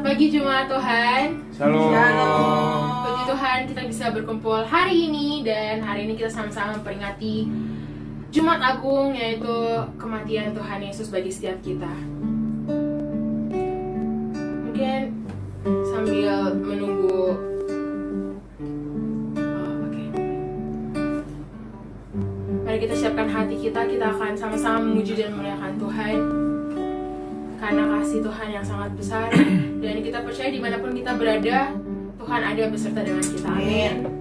pagi Jumat Tuhan. Shalom. Puji Tuhan kita bisa berkumpul hari ini. Dan hari ini kita sama-sama memperingati Jumat Agung, yaitu kematian Tuhan Yesus bagi setiap kita. Mungkin sambil menunggu mari kita siapkan hati kita akan sama-sama memuji dan memuliakan Tuhan karena kasih Tuhan yang sangat besar. Dan kita percaya dimanapun kita berada, Tuhan ada beserta dengan kita. Amin.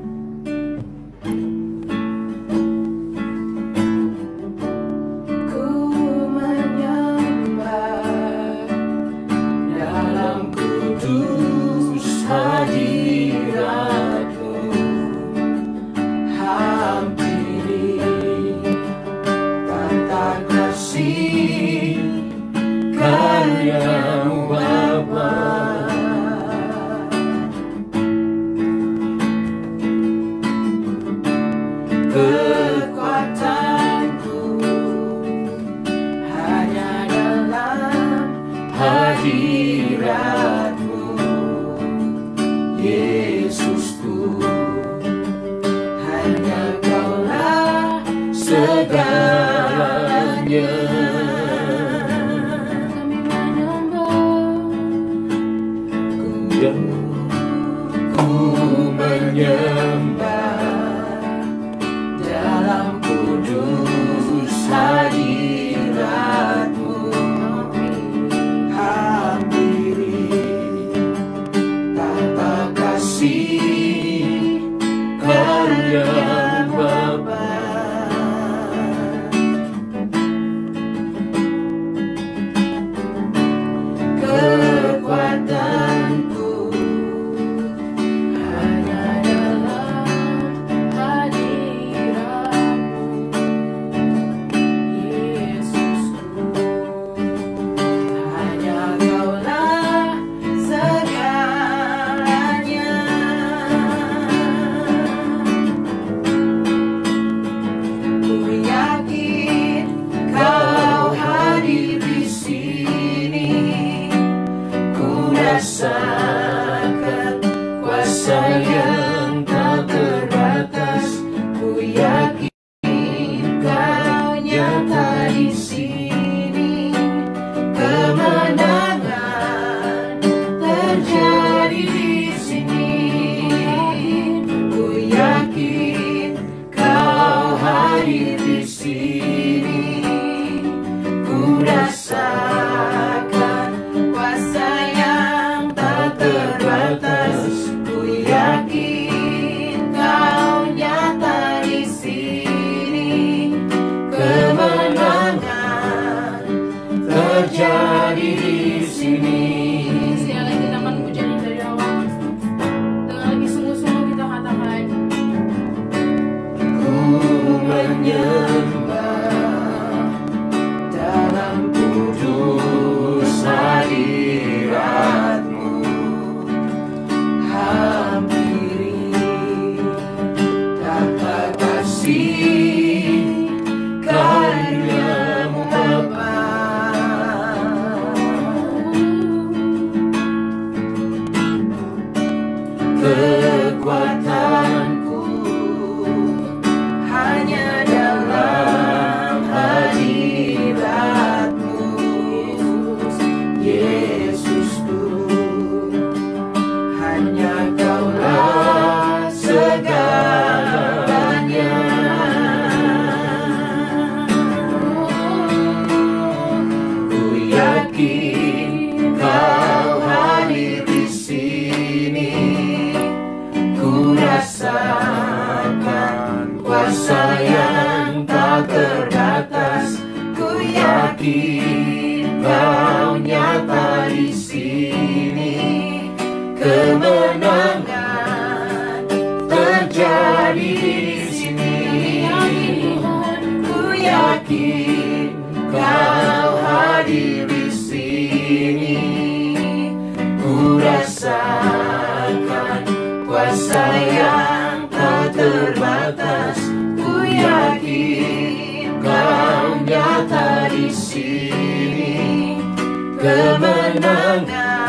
Kemenangan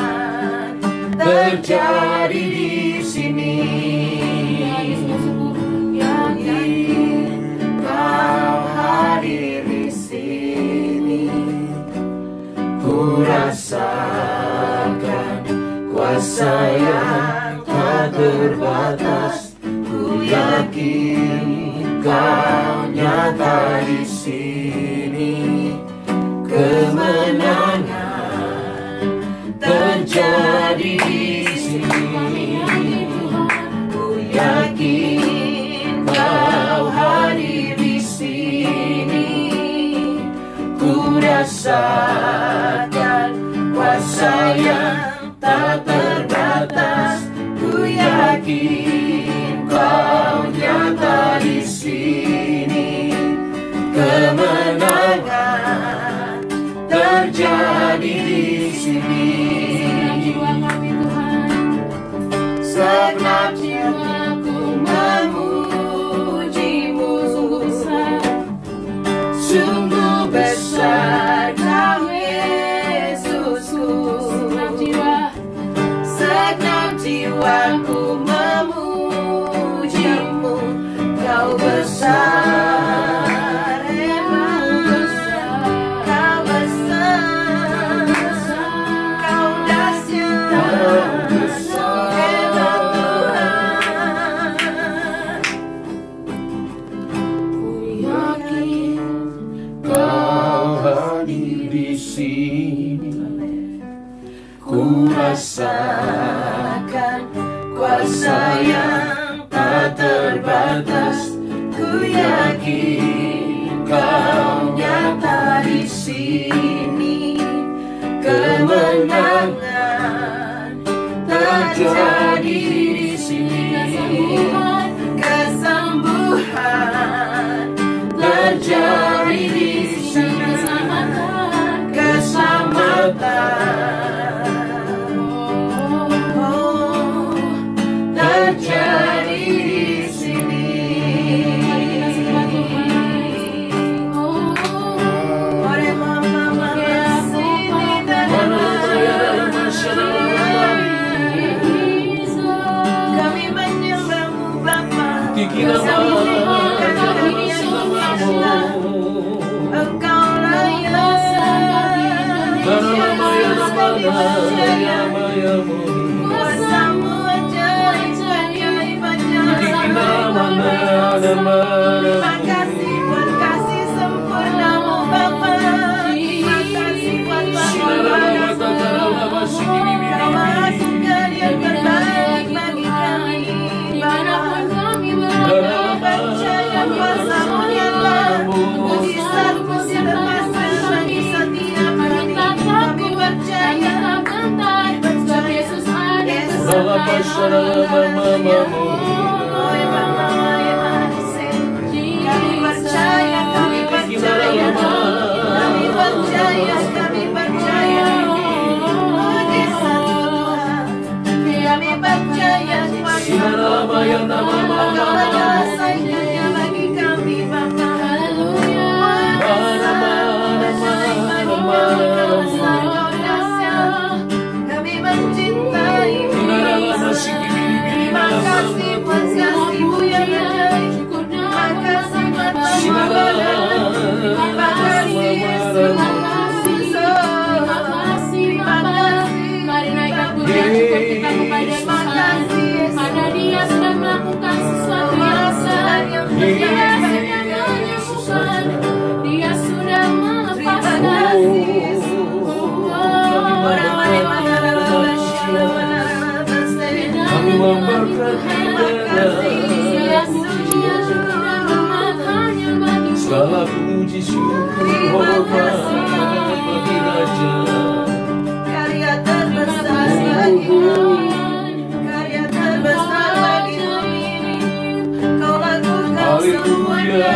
terjadi di sini. Yakin Kau hadir di sini. Ku rasakan kuasa yang tak terbatas. Ku yakin Kau nyata di sini. Kemenangan terjadi di sini. Ku yakin Kau hadir di sini. Ku rasakan kuasa yang tak terbatas. Ku yakin Kau nyata di sini. Kemenangan terjadi di sini. Segenap jiwaku memuji-Mu. Sungguh besar Kau Yesusku. Segenap jiwaku memuji-Mu. Kau besar. Ku rasakan kuasa yang tak terbatas. Ku yakin Kau nyata di sini. Kemenangan terjadi di sini. Kesembuhan terjadi di sini. Keselamatan terjadi di sini. Kami menyembah-Mu Bapa. Engkau layak. Kuasa-Mu ajaib terima kasih buat kasih sempurna-Mu Bapa. Terima kasih buat Kau Maha Tunggal yang terbaik bagi kami. Bapa percaya kuasa-Mu nyata. Mujizat-Mu terpasang bagi setiap kami. Kami percaya sebab Yesus ada bersama-Mu. Kami percaya mujizat Tuhan. Kami percaya kuasa-Nya bagi kami Bapa. Kami mencintai-Mu. Terima kasih buat kasih-Mu yang ajaib. Terima kasih buat pertolongan. Terima kasih Yesus. Terima kasih Bapa. Mari naikkan pujian syukur kita kepada Tuhan. Karena Dia sudah melakukan sesuatu yang besar yang menyembuhkan. Dia sudah melepaskan. Kami memberkati segala puji syukur hormat bagi Raja. Karya terbesar bagi-Mu, karya terbesar bagi-Mu ini Kau lakukan semuanya.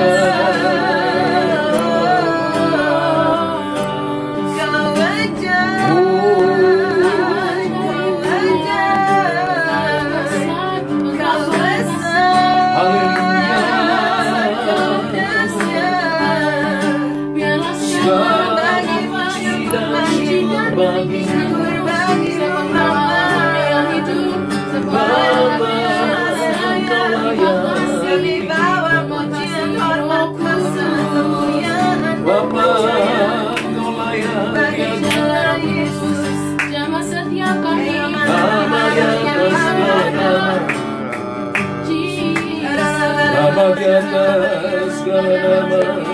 Kau ajaib, Kau ajaib, Kau besar. Bagi atas segala nama.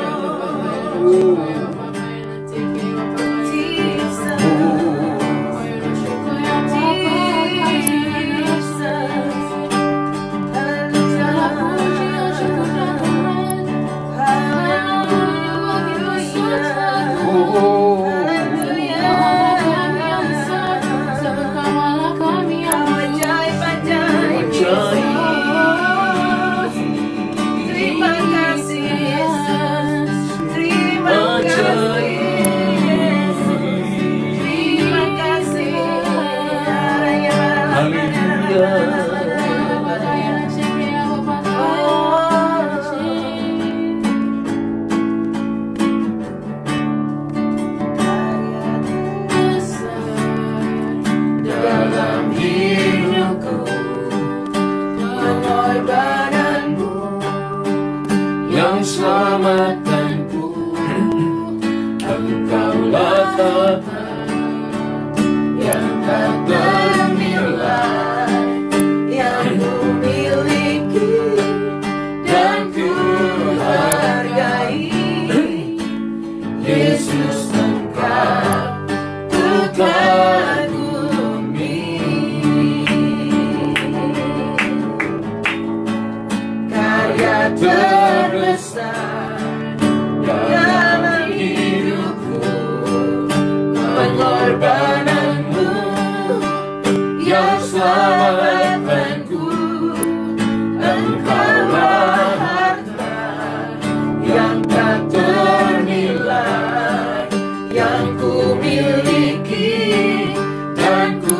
Selamatkanku, Engkaulah Tuhan yang tak ternilai, yang ku miliki dan ku hargai. Yesus, Engkau ku kagumi, karya terbesar dalam hidupku, pengorbananmu yang selamatkanku. Engkaulah harta yang tak ternilai, yang ku miliki dan ku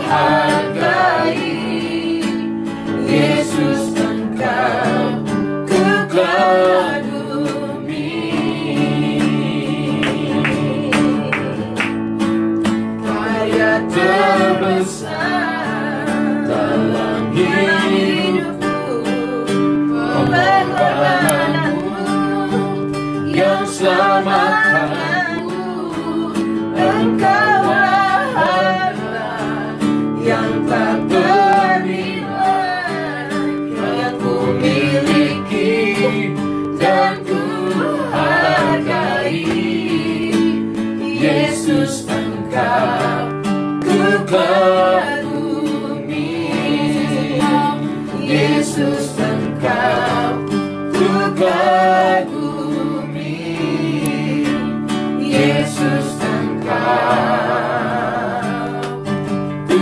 hargai. Yesus, Engkau ku kagumi, karya terbesar dalam hidupku, pengorbananmu yang selamatkanku. Engkaulah harta yang tak ternilai, yang ku miliki dan ku hargai. Yesus, Engkau ku kagumi. Yesus, Engkau ku kagumi. Yesus, Engkau ku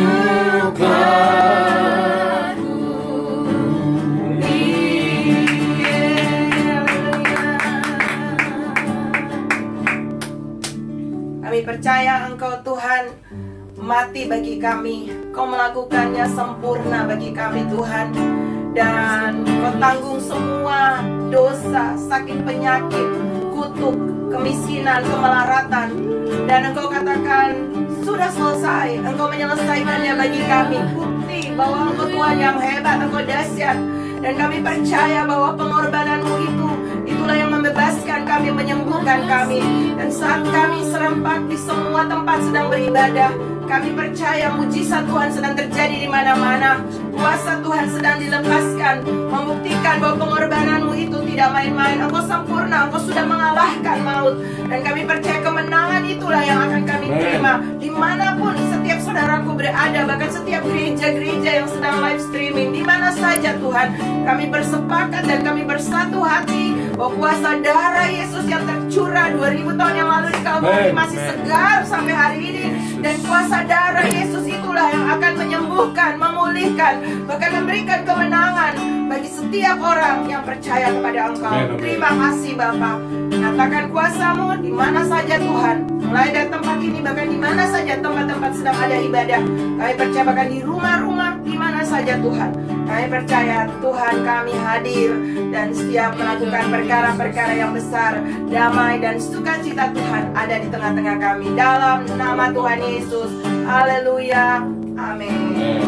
kagumi. Kami percaya Engkau Tuhan mati bagi kami, Kau melakukannya sempurna bagi kami Tuhan. Dan Kau tanggung semua dosa, sakit penyakit, kutuk, kemiskinan, kemelaratan. Dan Engkau katakan sudah selesai, Engkau menyelesaikannya bagi kami. Bukti bahwa Engkau Tuhan yang hebat, Engkau dahsyat. Dan kami percaya bahwa pengorbananmu itulah yang membebaskan kami, menyembuhkan kami. Dan saat kami serempak di semua tempat sedang beribadah, kami percaya mujizat Tuhan sedang terjadi di mana-mana. Kuasa Tuhan sedang dilepaskan, membuktikan bahwa pengorbananmu itu tidak main-main. Engkau sempurna, Engkau sudah mengalahkan maut. Dan kami percaya kemenangan itulah yang akan kami terima dimanapun setiap saudaraku berada, bahkan setiap gereja-gereja yang sedang live streaming, di mana saja Tuhan. Kami bersepakat dan kami bersatu hati bahwa kuasa darah Yesus yang tercurah 2000 tahun yang lalu di Kalvari masih segar sampai hari ini. Dan kuasa darah Yesus itulah yang akan menyembuhkan, memulihkan, bahkan memberikan kemenangan bagi setiap orang yang percaya kepada Engkau. Terima kasih Bapa. Nyatakan kuasa-Mu di mana saja Tuhan, mulai dari tempat ini, bahkan di mana saja tempat-tempat sedang ada ibadah. Kami percaya bahkan di rumah-rumah, di mana saja Tuhan. Kami percaya Tuhan kami hadir dan setiap melakukan perkara-perkara yang besar, damai dan sukacita Tuhan ada di tengah-tengah kami. Dalam nama Tuhan Yesus. Haleluya. Amin.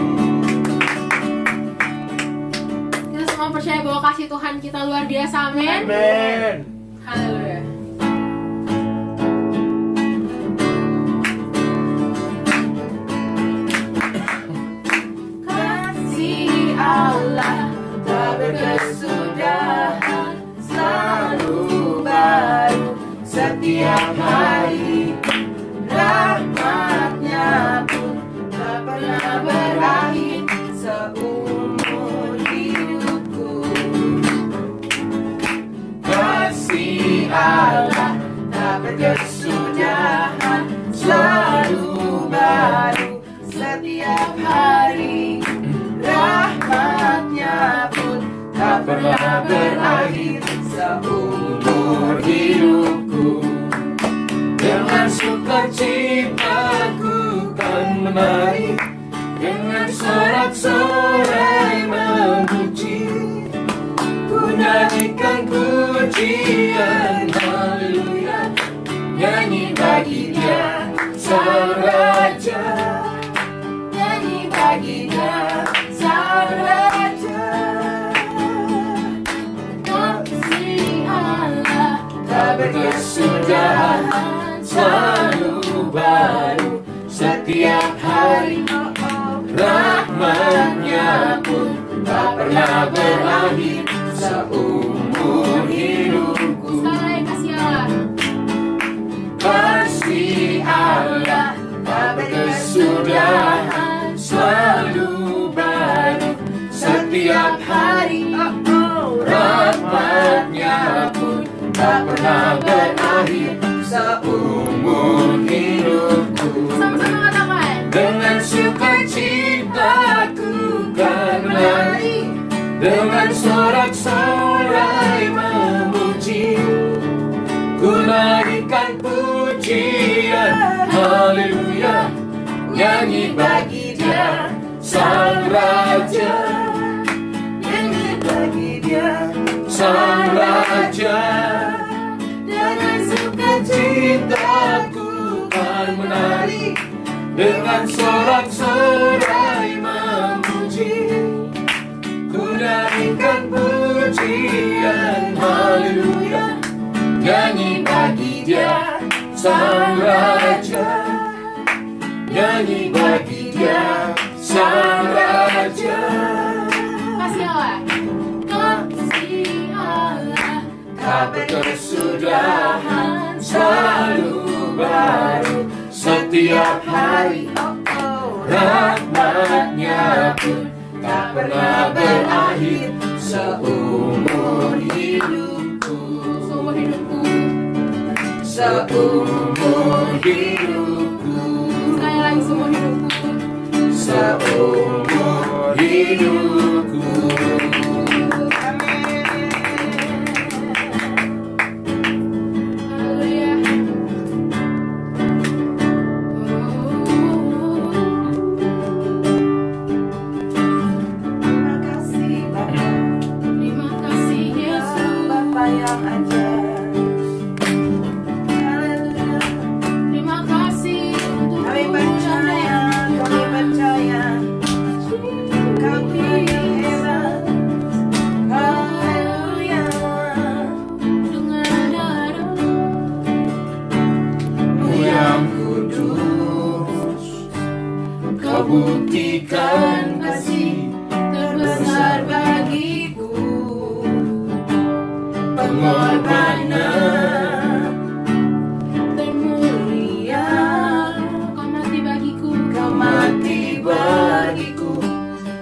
Kita semua percaya bahwa kasih Tuhan kita luar biasa. Amin. Amin. Haleluya. Kasih Allah tak berkesudahan. Allah tak berkesudahan, selalu baru setiap hari. Rahmatnya pun tak pernah berakhir seumur hidupku. Dengan sukacitaku kan menari, dengan sorak-sorai memuji, ku nyanyikan pujian haleluya, nyanyi bagi Dia Sang Raja, Nyanyi bagi Dia Sang Raja. Kasih Allah tak berkesudahan, selalu baru setiap hari. Rahmatnya pun tak pernah berakhir seumur hidupku. Sekali kasih Allah. Kasih Allah tak berkesudahan, selalu baru setiap hari. Rahmatnya pun tak pernah berakhir seumur hidupku. Sama-sama katakan. Dengan sukacitaku kan menari, dengan sorak-sorai memuji, ku naikkan pujian haleluya, nyanyi bagi Dia Sang Raja, Nyanyi bagi Dia Sang Raja. dengan Sukacitaku kan menari, dengan sorak-sorai memuji, ku naikkan pujian haleluya, nyanyi bagi Dia Sang Raja, nyanyi bagi Dia Sang Raja. Kasih Allah. Kasih Allah. Tak berkesudahan, selalu baru setiap hari. Rahmatnya pun tak pernah berakhir seumur hidupku. Seumur hidupku. Seumur hidupku. Sekali lagi seumur hidupku. Seumur hidupku. Haleluya. Terima kasih Bapa, Terima kasih Yesus. Bapa yang ajaib. Haleluya. Terima kasih untuk Kami percaya, Kau Tuhan yang hebat. Haleluya. dengan darah-Mu Yang kudus, Kau buktikan kasih terbesar bagiku. pengorbanan Termulia Kau mati bagiku. Kau mati bagiku,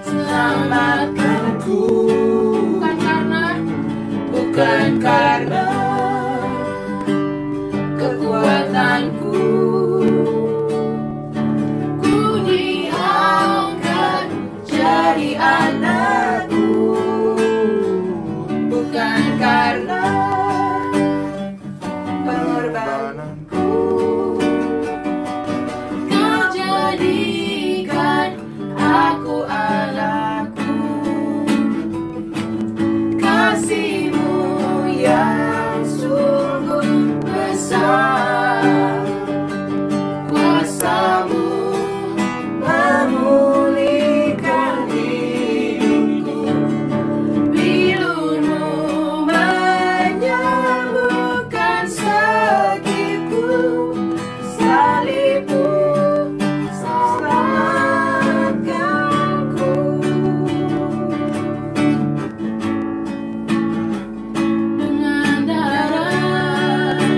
selamatkanku. Bukan karena Kekuatanku, ku diangkat jadi anakku. Bukan karena pengorbananku, Kau jadikan aku anakku. kasih-Mu yang sungguh besar, kuasa-Mu memulihkan hidupku, pilur-Mu menyembuhkan sakitku, salib-Mu selamatkanku. Dengan darah-Mu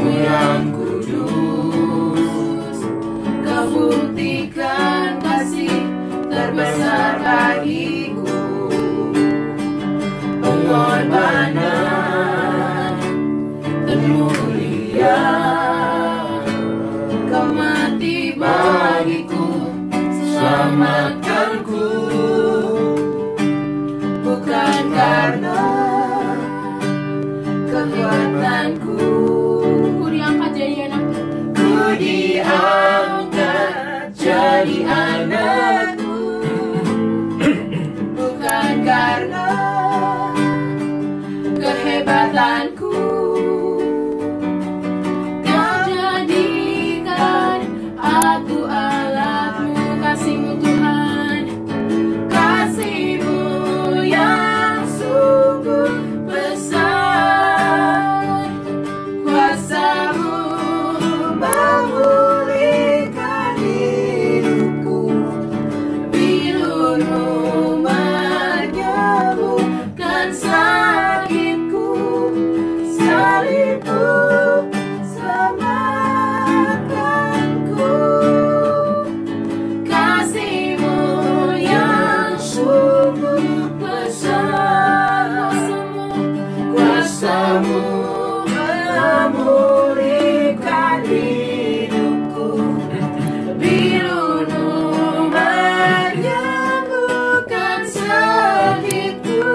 yang kudus, Kau buktikan kasih terbesar bagiku, pengorbanan bagiku, selamatkanku. Bukan karena kekuatanku, Ku diangkat jadi anakmu. ku diangkat jadi anakmu. Bukan karena kehebatanku, Kau jadikan aku alatmu. Kasih-Mu Tuhan, kasih-Mu yang sungguh besar, kuasa-Mu memulihkan hidupku, bilur-Mu menyembuhkan sakitku, salib-Mu selamatkanku. Kasih-Mu yang sungguh besar, kuasa-Mu memulihkan hidupku, bilur-Mu menyembuhkan sakitku,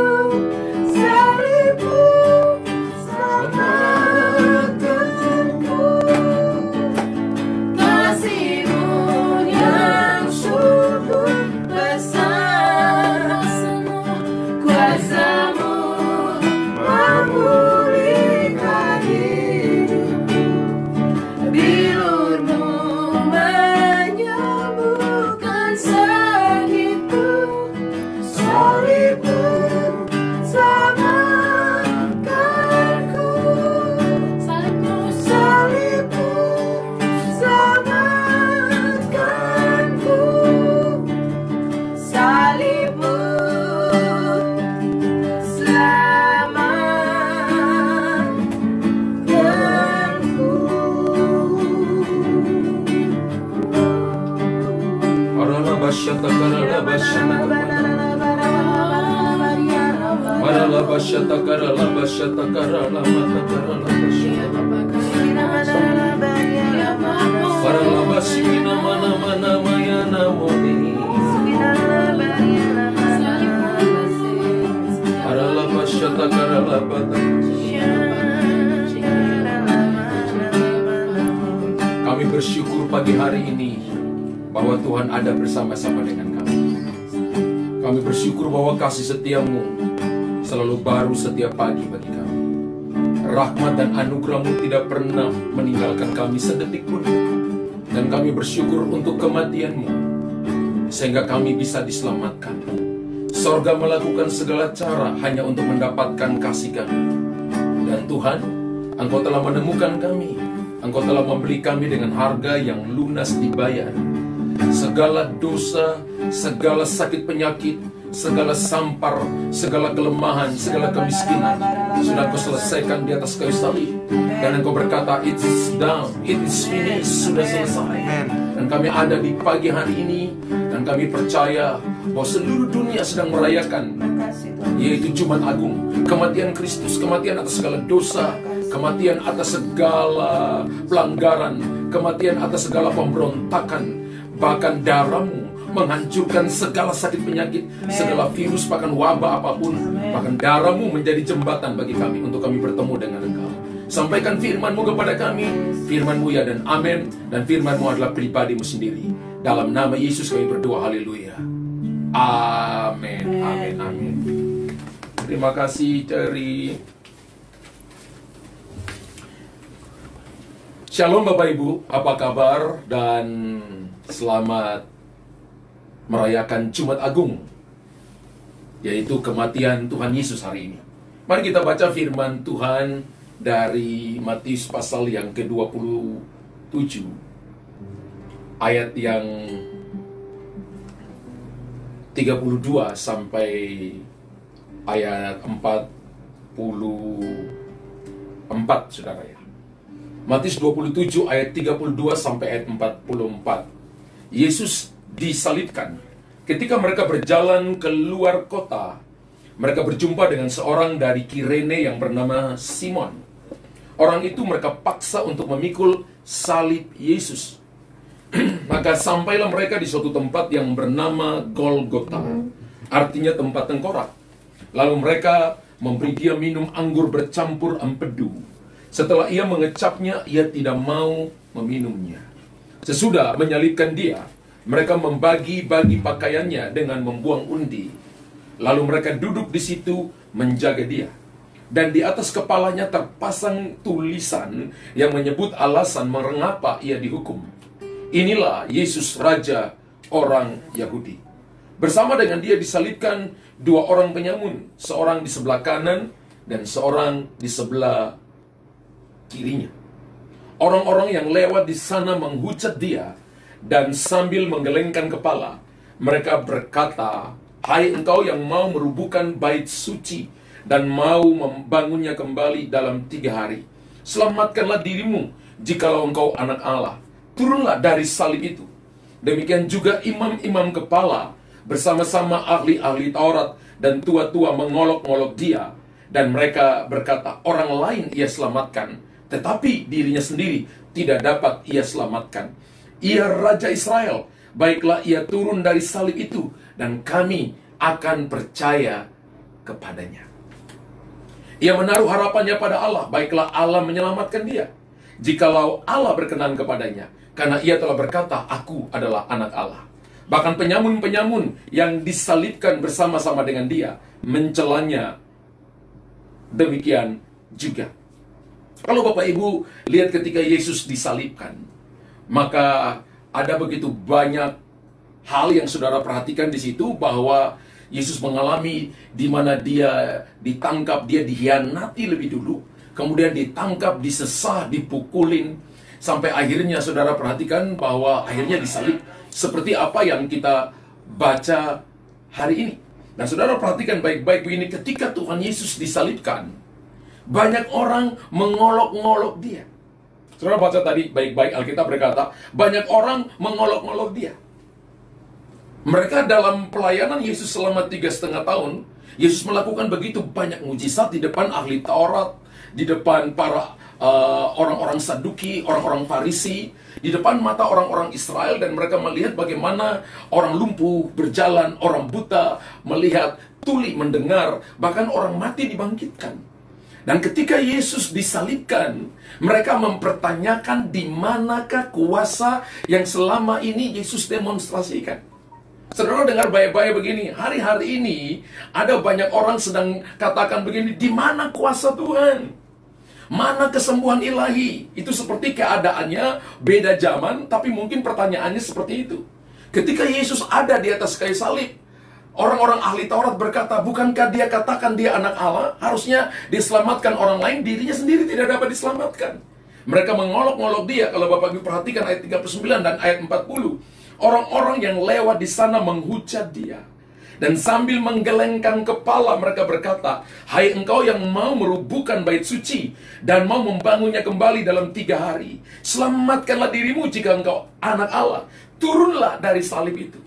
salib-Mu selamatkanku. Kasih-Mu yang sungguh besar, kuasa-Mu memulihkan hidupku, bilur-Mu menyembuhkan sakitku, salib-Mu selamatkanku. salib-Mu, Salib-Mu selamatkanku, salib-Mu selamatkanku. Kami bersyukur pagi hari ini bahwa Tuhan ada bersama-sama dengan kami. Kami bersyukur bahwa kasih setia-Mu selalu baru setiap pagi bagi kami. Rahmat dan anugerah-Mu tidak pernah meninggalkan kami sedetik pun. Dan kami bersyukur untuk kematian-Mu, sehingga kami bisa diselamatkan. Sorga melakukan segala cara hanya untuk mendapatkan kasih kami. Dan Tuhan, Engkau telah menemukan kami. Engkau telah membeli kami dengan harga yang lunas dibayar. Segala dosa, segala sakit penyakit, segala sampar, segala kelemahan, segala kemiskinan sudah Engkau selesaikan di atas kayu salib. Dan Engkau berkata, it is done, it is finished, sudah selesai. Dan kami ada di pagi hari ini, dan kami percaya bahwa seluruh dunia sedang merayakan, yaitu Jumat Agung, kematian Kristus, kematian atas segala dosa, kematian atas segala pelanggaran, kematian atas segala pemberontakan. Bahkan darah-Mu menghancurkan segala sakit penyakit, segala virus, bahkan wabah apapun. Bahkan darah-Mu menjadi jembatan bagi kami untuk kami bertemu dengan Engkau. Sampaikan firman-Mu kepada kami. Firman-Mu ya dan amin. Dan firman-Mu adalah pribadi-Mu sendiri. Dalam nama Yesus kami berdoa, haleluya. Amin, amin, amin. Terima kasih Terry. Shalom Bapak Ibu, apa kabar? Dan selamat merayakan Jumat Agung, yaitu kematian Tuhan Yesus hari ini. Mari kita baca firman Tuhan dari Matius pasal yang ke-27, ayat yang 32 sampai ayat 44, saudara ya. Matius 27 ayat 32 sampai ayat 44. Yesus disalibkan. Ketika mereka berjalan keluar kota, mereka berjumpa dengan seorang dari Kirene yang bernama Simon. Orang itu mereka paksa untuk memikul salib Yesus. Maka sampailah mereka di suatu tempat yang bernama Golgota, artinya tempat tengkorak. Lalu mereka memberi dia minum anggur bercampur empedu. Setelah ia mengecapnya, ia tidak mau meminumnya. Sesudah menyalibkan dia, mereka membagi-bagi pakaiannya dengan membuang undi. Lalu mereka duduk di situ menjaga dia. Dan di atas kepalanya terpasang tulisan yang menyebut alasan mengapa ia dihukum. Inilah Yesus Raja orang Yahudi. Bersama dengan dia disalibkan dua orang penyamun, seorang di sebelah kanan dan seorang di sebelah kirinya. Orang-orang yang lewat di sana menghujat dia, dan sambil menggelengkan kepala, mereka berkata, "Hai engkau yang mau merubuhkan bait suci dan mau membangunnya kembali dalam 3 hari, selamatkanlah dirimu jikalau engkau anak Allah. Turunlah dari salib itu." Demikian juga imam-imam kepala bersama-sama ahli-ahli Taurat dan tua-tua mengolok-olok dia, dan mereka berkata, "Orang lain ia selamatkan, tetapi dirinya sendiri tidak dapat ia selamatkan. Ia Raja Israel, baiklah ia turun dari salib itu, dan kami akan percaya kepadanya." Ia menaruh harapannya pada Allah, baiklah Allah menyelamatkan dia, jikalau Allah berkenan kepadanya, karena ia telah berkata, "Aku adalah anak Allah." Bahkan penyamun-penyamun yang disalibkan bersama-sama dengan dia mencelanya demikian juga. Kalau Bapak Ibu lihat ketika Yesus disalibkan, maka ada begitu banyak hal yang saudara perhatikan di situ, bahwa Yesus mengalami di mana dia ditangkap, dia dihianati lebih dulu, kemudian ditangkap, disesah, dipukulin, sampai akhirnya saudara perhatikan bahwa akhirnya disalib, seperti apa yang kita baca hari ini. Dan saudara perhatikan baik-baik begini, ketika Tuhan Yesus disalibkan, banyak orang mengolok-ngolok dia. Saudara baca tadi baik-baik, Alkitab berkata, banyak orang mengolok-ngolok dia. Mereka dalam pelayanan Yesus selama 3,5 tahun, Yesus melakukan begitu banyak mujizat di depan ahli Taurat, di depan para orang-orang Saduki, orang-orang Farisi, di depan mata orang-orang Israel, dan mereka melihat bagaimana orang lumpuh berjalan, orang buta melihat, tuli mendengar, bahkan orang mati dibangkitkan. Dan ketika Yesus disalibkan, mereka mempertanyakan di manakah kuasa yang selama ini Yesus demonstrasikan. Saudara dengar baik-baik begini, hari-hari ini ada banyak orang sedang katakan begini, di mana kuasa Tuhan? Mana kesembuhan ilahi? Itu seperti keadaannya beda zaman, tapi mungkin pertanyaannya seperti itu. Ketika Yesus ada di atas kayu salib, orang-orang ahli Taurat berkata, bukankah dia katakan dia anak Allah? Harusnya diselamatkan orang lain, dirinya sendiri tidak dapat diselamatkan. Mereka mengolok-ngolok dia. Kalau Bapak Ibu perhatikan ayat 39 dan ayat 40. Orang-orang yang lewat di sana menghujat dia. Dan sambil menggelengkan kepala mereka berkata, "Hai engkau yang mau merubuhkan bait suci dan mau membangunnya kembali dalam 3 hari, selamatkanlah dirimu jika engkau anak Allah. Turunlah dari salib itu."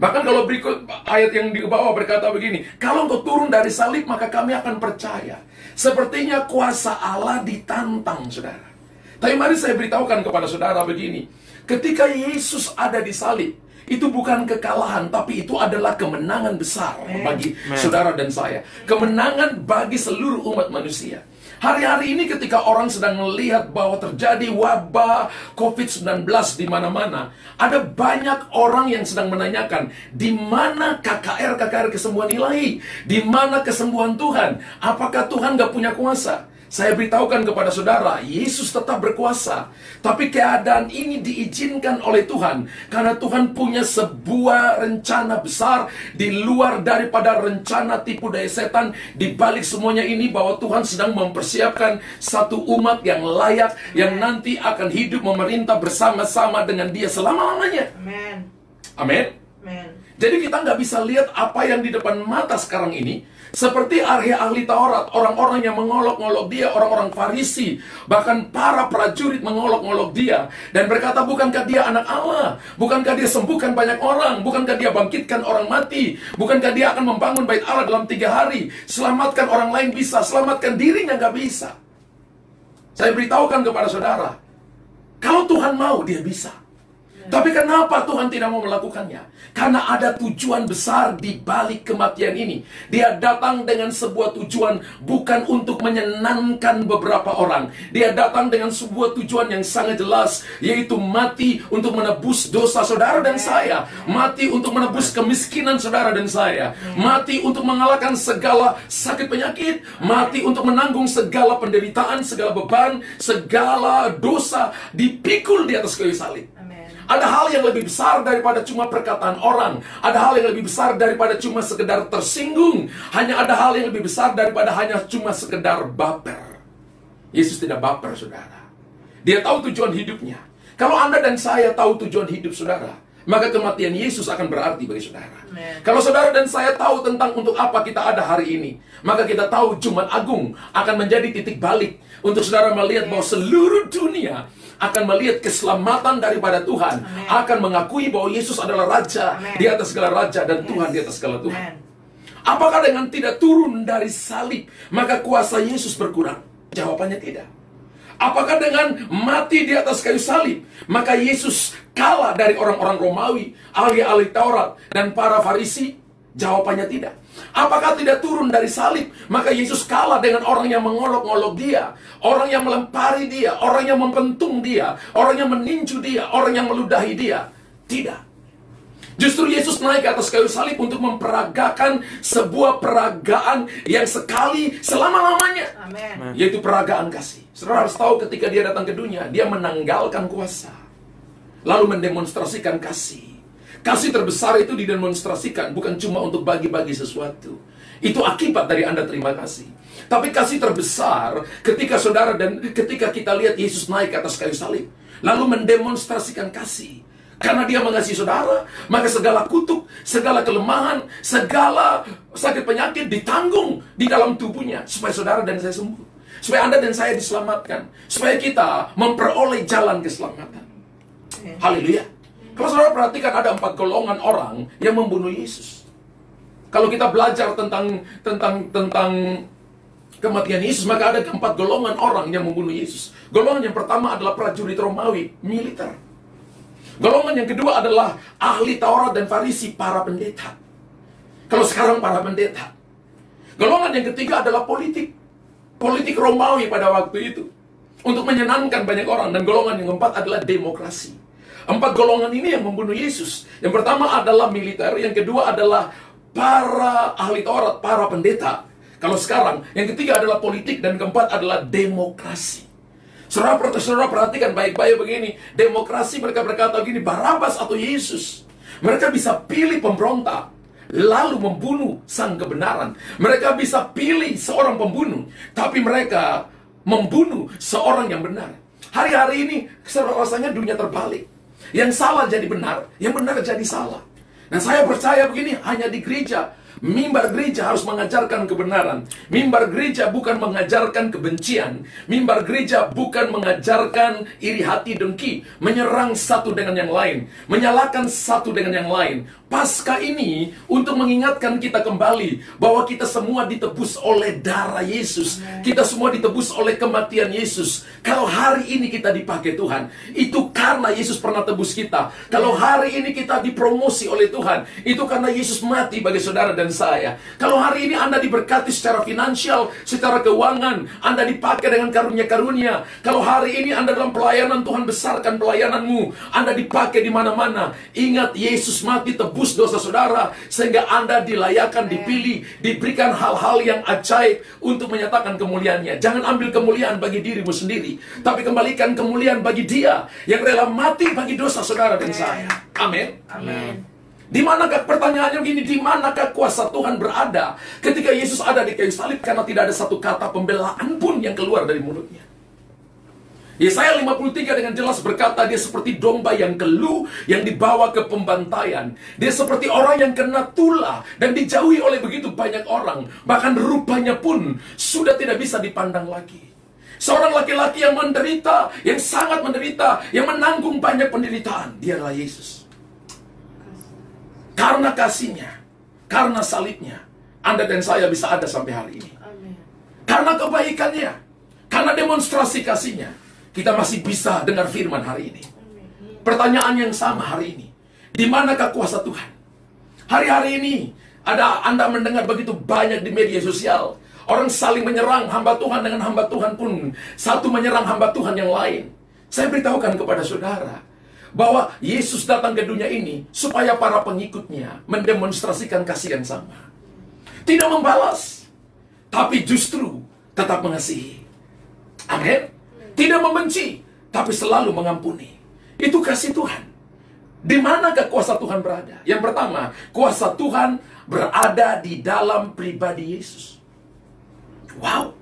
Bahkan kalau berikut ayat yang di bawah berkata begini, "Kalau engkau turun dari salib, maka kami akan percaya." Sepertinya kuasa Allah ditantang, saudara. Tapi mari saya beritahukan kepada saudara begini, ketika Yesus ada di salib, itu bukan kekalahan, tapi itu adalah kemenangan besar bagi saudara dan saya. Kemenangan bagi seluruh umat manusia. Hari-hari ini ketika orang sedang melihat bahwa terjadi wabah COVID-19 di mana-mana, ada banyak orang yang sedang menanyakan, di mana KKR kesembuhan ilahi? Di mana kesembuhan Tuhan? Apakah Tuhan gak punya kuasa? Saya beritahukan kepada saudara, Yesus tetap berkuasa. Tapi keadaan ini diizinkan oleh Tuhan, karena Tuhan punya sebuah rencana besar di luar daripada rencana tipu daya setan. Di balik semuanya ini, bahwa Tuhan sedang mempersiapkan satu umat yang layak, yang nanti akan hidup memerintah bersama-sama dengan Dia selama-lamanya. Amin. Amin. Amin. Jadi kita nggak bisa lihat apa yang di depan mata sekarang ini seperti ahli Taurat, orang-orang yang mengolok-ngolok dia, orang-orang Farisi, bahkan para prajurit mengolok-ngolok dia dan berkata, bukankah dia anak Allah? Bukankah dia sembuhkan banyak orang? Bukankah dia bangkitkan orang mati? Bukankah dia akan membangun bait Allah dalam 3 hari? Selamatkan orang lain bisa, selamatkan dirinya nggak bisa. Saya beritahukan kepada saudara, kalau Tuhan mau, dia bisa. Tapi kenapa Tuhan tidak mau melakukannya? Karena ada tujuan besar di balik kematian ini. Dia datang dengan sebuah tujuan, bukan untuk menyenangkan beberapa orang. Dia datang dengan sebuah tujuan yang sangat jelas, yaitu mati untuk menebus dosa saudara dan saya. Mati untuk menebus kemiskinan saudara dan saya. Mati untuk mengalahkan segala sakit penyakit. Mati untuk menanggung segala penderitaan, segala beban, segala dosa dipikul di atas kayu salib. Ada hal yang lebih besar daripada cuma perkataan orang. Ada hal yang lebih besar daripada cuma sekedar tersinggung. Hanya ada hal yang lebih besar daripada hanya cuma sekedar baper. Yesus tidak baper, saudara. Dia tahu tujuan hidupnya. Kalau Anda dan saya tahu tujuan hidup saudara, maka kematian Yesus akan berarti bagi saudara. Kalau saudara dan saya tahu tentang untuk apa kita ada hari ini, maka kita tahu Jumat Agung akan menjadi titik balik untuk saudara melihat bahwa seluruh dunia akan melihat keselamatan daripada Tuhan. Akan mengakui bahwa Yesus adalah Raja di atas segala Raja dan Tuhan di atas segala Tuhan. Apakah dengan tidak turun dari salib maka kuasa Yesus berkurang? Jawabannya tidak. Apakah dengan mati di atas kayu salib maka Yesus kalah dari orang-orang Romawi, ahli-ahli Taurat, dan para Farisi? Jawabannya tidak. Apakah tidak turun dari salib maka Yesus kalah dengan orang yang mengolok-olok dia, orang yang melempari dia, orang yang mempentung dia, orang yang meninju dia, orang yang meludahi dia? Tidak. Justru Yesus naik ke atas kayu salib untuk memperagakan sebuah peragaan yang sekali selama-lamanya, yaitu peragaan kasih. Saudara harus tahu ketika dia datang ke dunia, dia menanggalkan kuasa, lalu mendemonstrasikan kasih. Kasih terbesar itu didemonstrasikan bukan cuma untuk bagi-bagi sesuatu. Itu akibat dari Anda terima kasih. Tapi kasih terbesar ketika saudara dan ketika kita lihat Yesus naik ke atas kayu salib, lalu mendemonstrasikan kasih. Karena dia mengasihi saudara, maka segala kutuk, segala kelemahan, segala sakit penyakit ditanggung di dalam tubuhnya supaya saudara dan saya sembuh. Supaya Anda dan saya diselamatkan. Supaya kita memperoleh jalan keselamatan. Haleluya. Kalau saudara perhatikan ada 4 golongan orang yang membunuh Yesus. Kalau kita belajar tentang kematian Yesus, maka ada 4 golongan orang yang membunuh Yesus. Golongan yang pertama adalah prajurit Romawi, militer. Golongan yang kedua adalah ahli Taurat dan Farisi, para pendeta. Kalau sekarang para pendeta. Golongan yang ketiga adalah politik Romawi pada waktu itu, untuk menyenangkan banyak orang. Dan golongan yang keempat adalah demokrasi. 4 golongan ini yang membunuh Yesus. Yang pertama adalah militer, yang kedua adalah para ahli Taurat, para pendeta. Kalau sekarang, yang ketiga adalah politik, dan keempat adalah demokrasi. Saudara perhatikan baik-baik begini. Demokrasi, mereka berkata begini, Barabas atau Yesus. Mereka bisa pilih pemberontak, lalu membunuh sang kebenaran. Mereka bisa pilih seorang pembunuh, tapi mereka membunuh seorang yang benar. Hari-hari ini rasanya dunia terbalik. Yang salah jadi benar, yang benar jadi salah. Nah, saya percaya begini, hanya di gereja, mimbar gereja harus mengajarkan kebenaran. Mimbar gereja bukan mengajarkan kebencian. Mimbar gereja bukan mengajarkan iri hati, dengki, menyerang satu dengan yang lain, menyalahkan satu dengan yang lain. Paskah ini untuk mengingatkan kita kembali bahwa kita semua ditebus oleh darah Yesus. Kita semua ditebus oleh kematian Yesus. Kalau hari ini kita dipakai Tuhan, itu karena Yesus pernah tebus kita. Kalau hari ini kita dipromosi oleh Tuhan, itu karena Yesus mati bagi saudara dan saya. Kalau hari ini Anda diberkati secara finansial, secara keuangan, Anda dipakai dengan karunia-karunia. Kalau hari ini Anda dalam pelayanan, Tuhan besarkan pelayananmu, Anda dipakai di mana-mana. Ingat, Yesus mati tebus dosa saudara, sehingga Anda dilayakan, dipilih, diberikan hal-hal yang ajaib untuk menyatakan kemuliaannya. Jangan ambil kemuliaan bagi dirimu sendiri, tapi kembalikan kemuliaan bagi Dia yang rela mati bagi dosa saudara dan saya. Amin. Amin. Di manakah, pertanyaannya begini, di manakah kuasa Tuhan berada ketika Yesus ada di kayu salib? Karena tidak ada satu kata pembelaan pun yang keluar dari mulutnya. Yesaya 53 dengan jelas berkata, dia seperti domba yang keluh, yang dibawa ke pembantaian. Dia seperti orang yang kena tulah dan dijauhi oleh begitu banyak orang. Bahkan rupanya pun sudah tidak bisa dipandang lagi. Seorang laki-laki yang menderita, yang sangat menderita, yang menanggung banyak penderitaan. Dia adalah Yesus. Karena kasihnya, karena salibnya, Anda dan saya bisa ada sampai hari ini. Karena kebaikannya, karena demonstrasi kasihnya, kita masih bisa dengar firman hari ini. Pertanyaan yang sama hari ini, di manakah kuasa Tuhan? Hari-hari ini Anda mendengar begitu banyak di media sosial, orang saling menyerang hamba Tuhan dengan hamba Tuhan pun satu menyerang hamba Tuhan yang lain. Saya beritahukan kepada saudara bahwa Yesus datang ke dunia ini supaya para pengikutnya mendemonstrasikan kasih yang sama. Tidak membalas, tapi justru tetap mengasihi. Amin. Tidak membenci, tapi selalu mengampuni. Itu kasih Tuhan. Di manakah kuasa Tuhan berada? Yang pertama, kuasa Tuhan berada di dalam pribadi Yesus. Wow.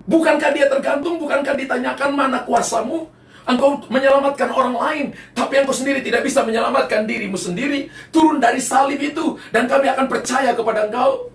Bukankah dia tergantung, bukankah ditanyakan mana kuasamu? Engkau menyelamatkan orang lain, tapi engkau sendiri tidak bisa menyelamatkan dirimu sendiri. Turun dari salib itu, dan kami akan percaya kepada engkau.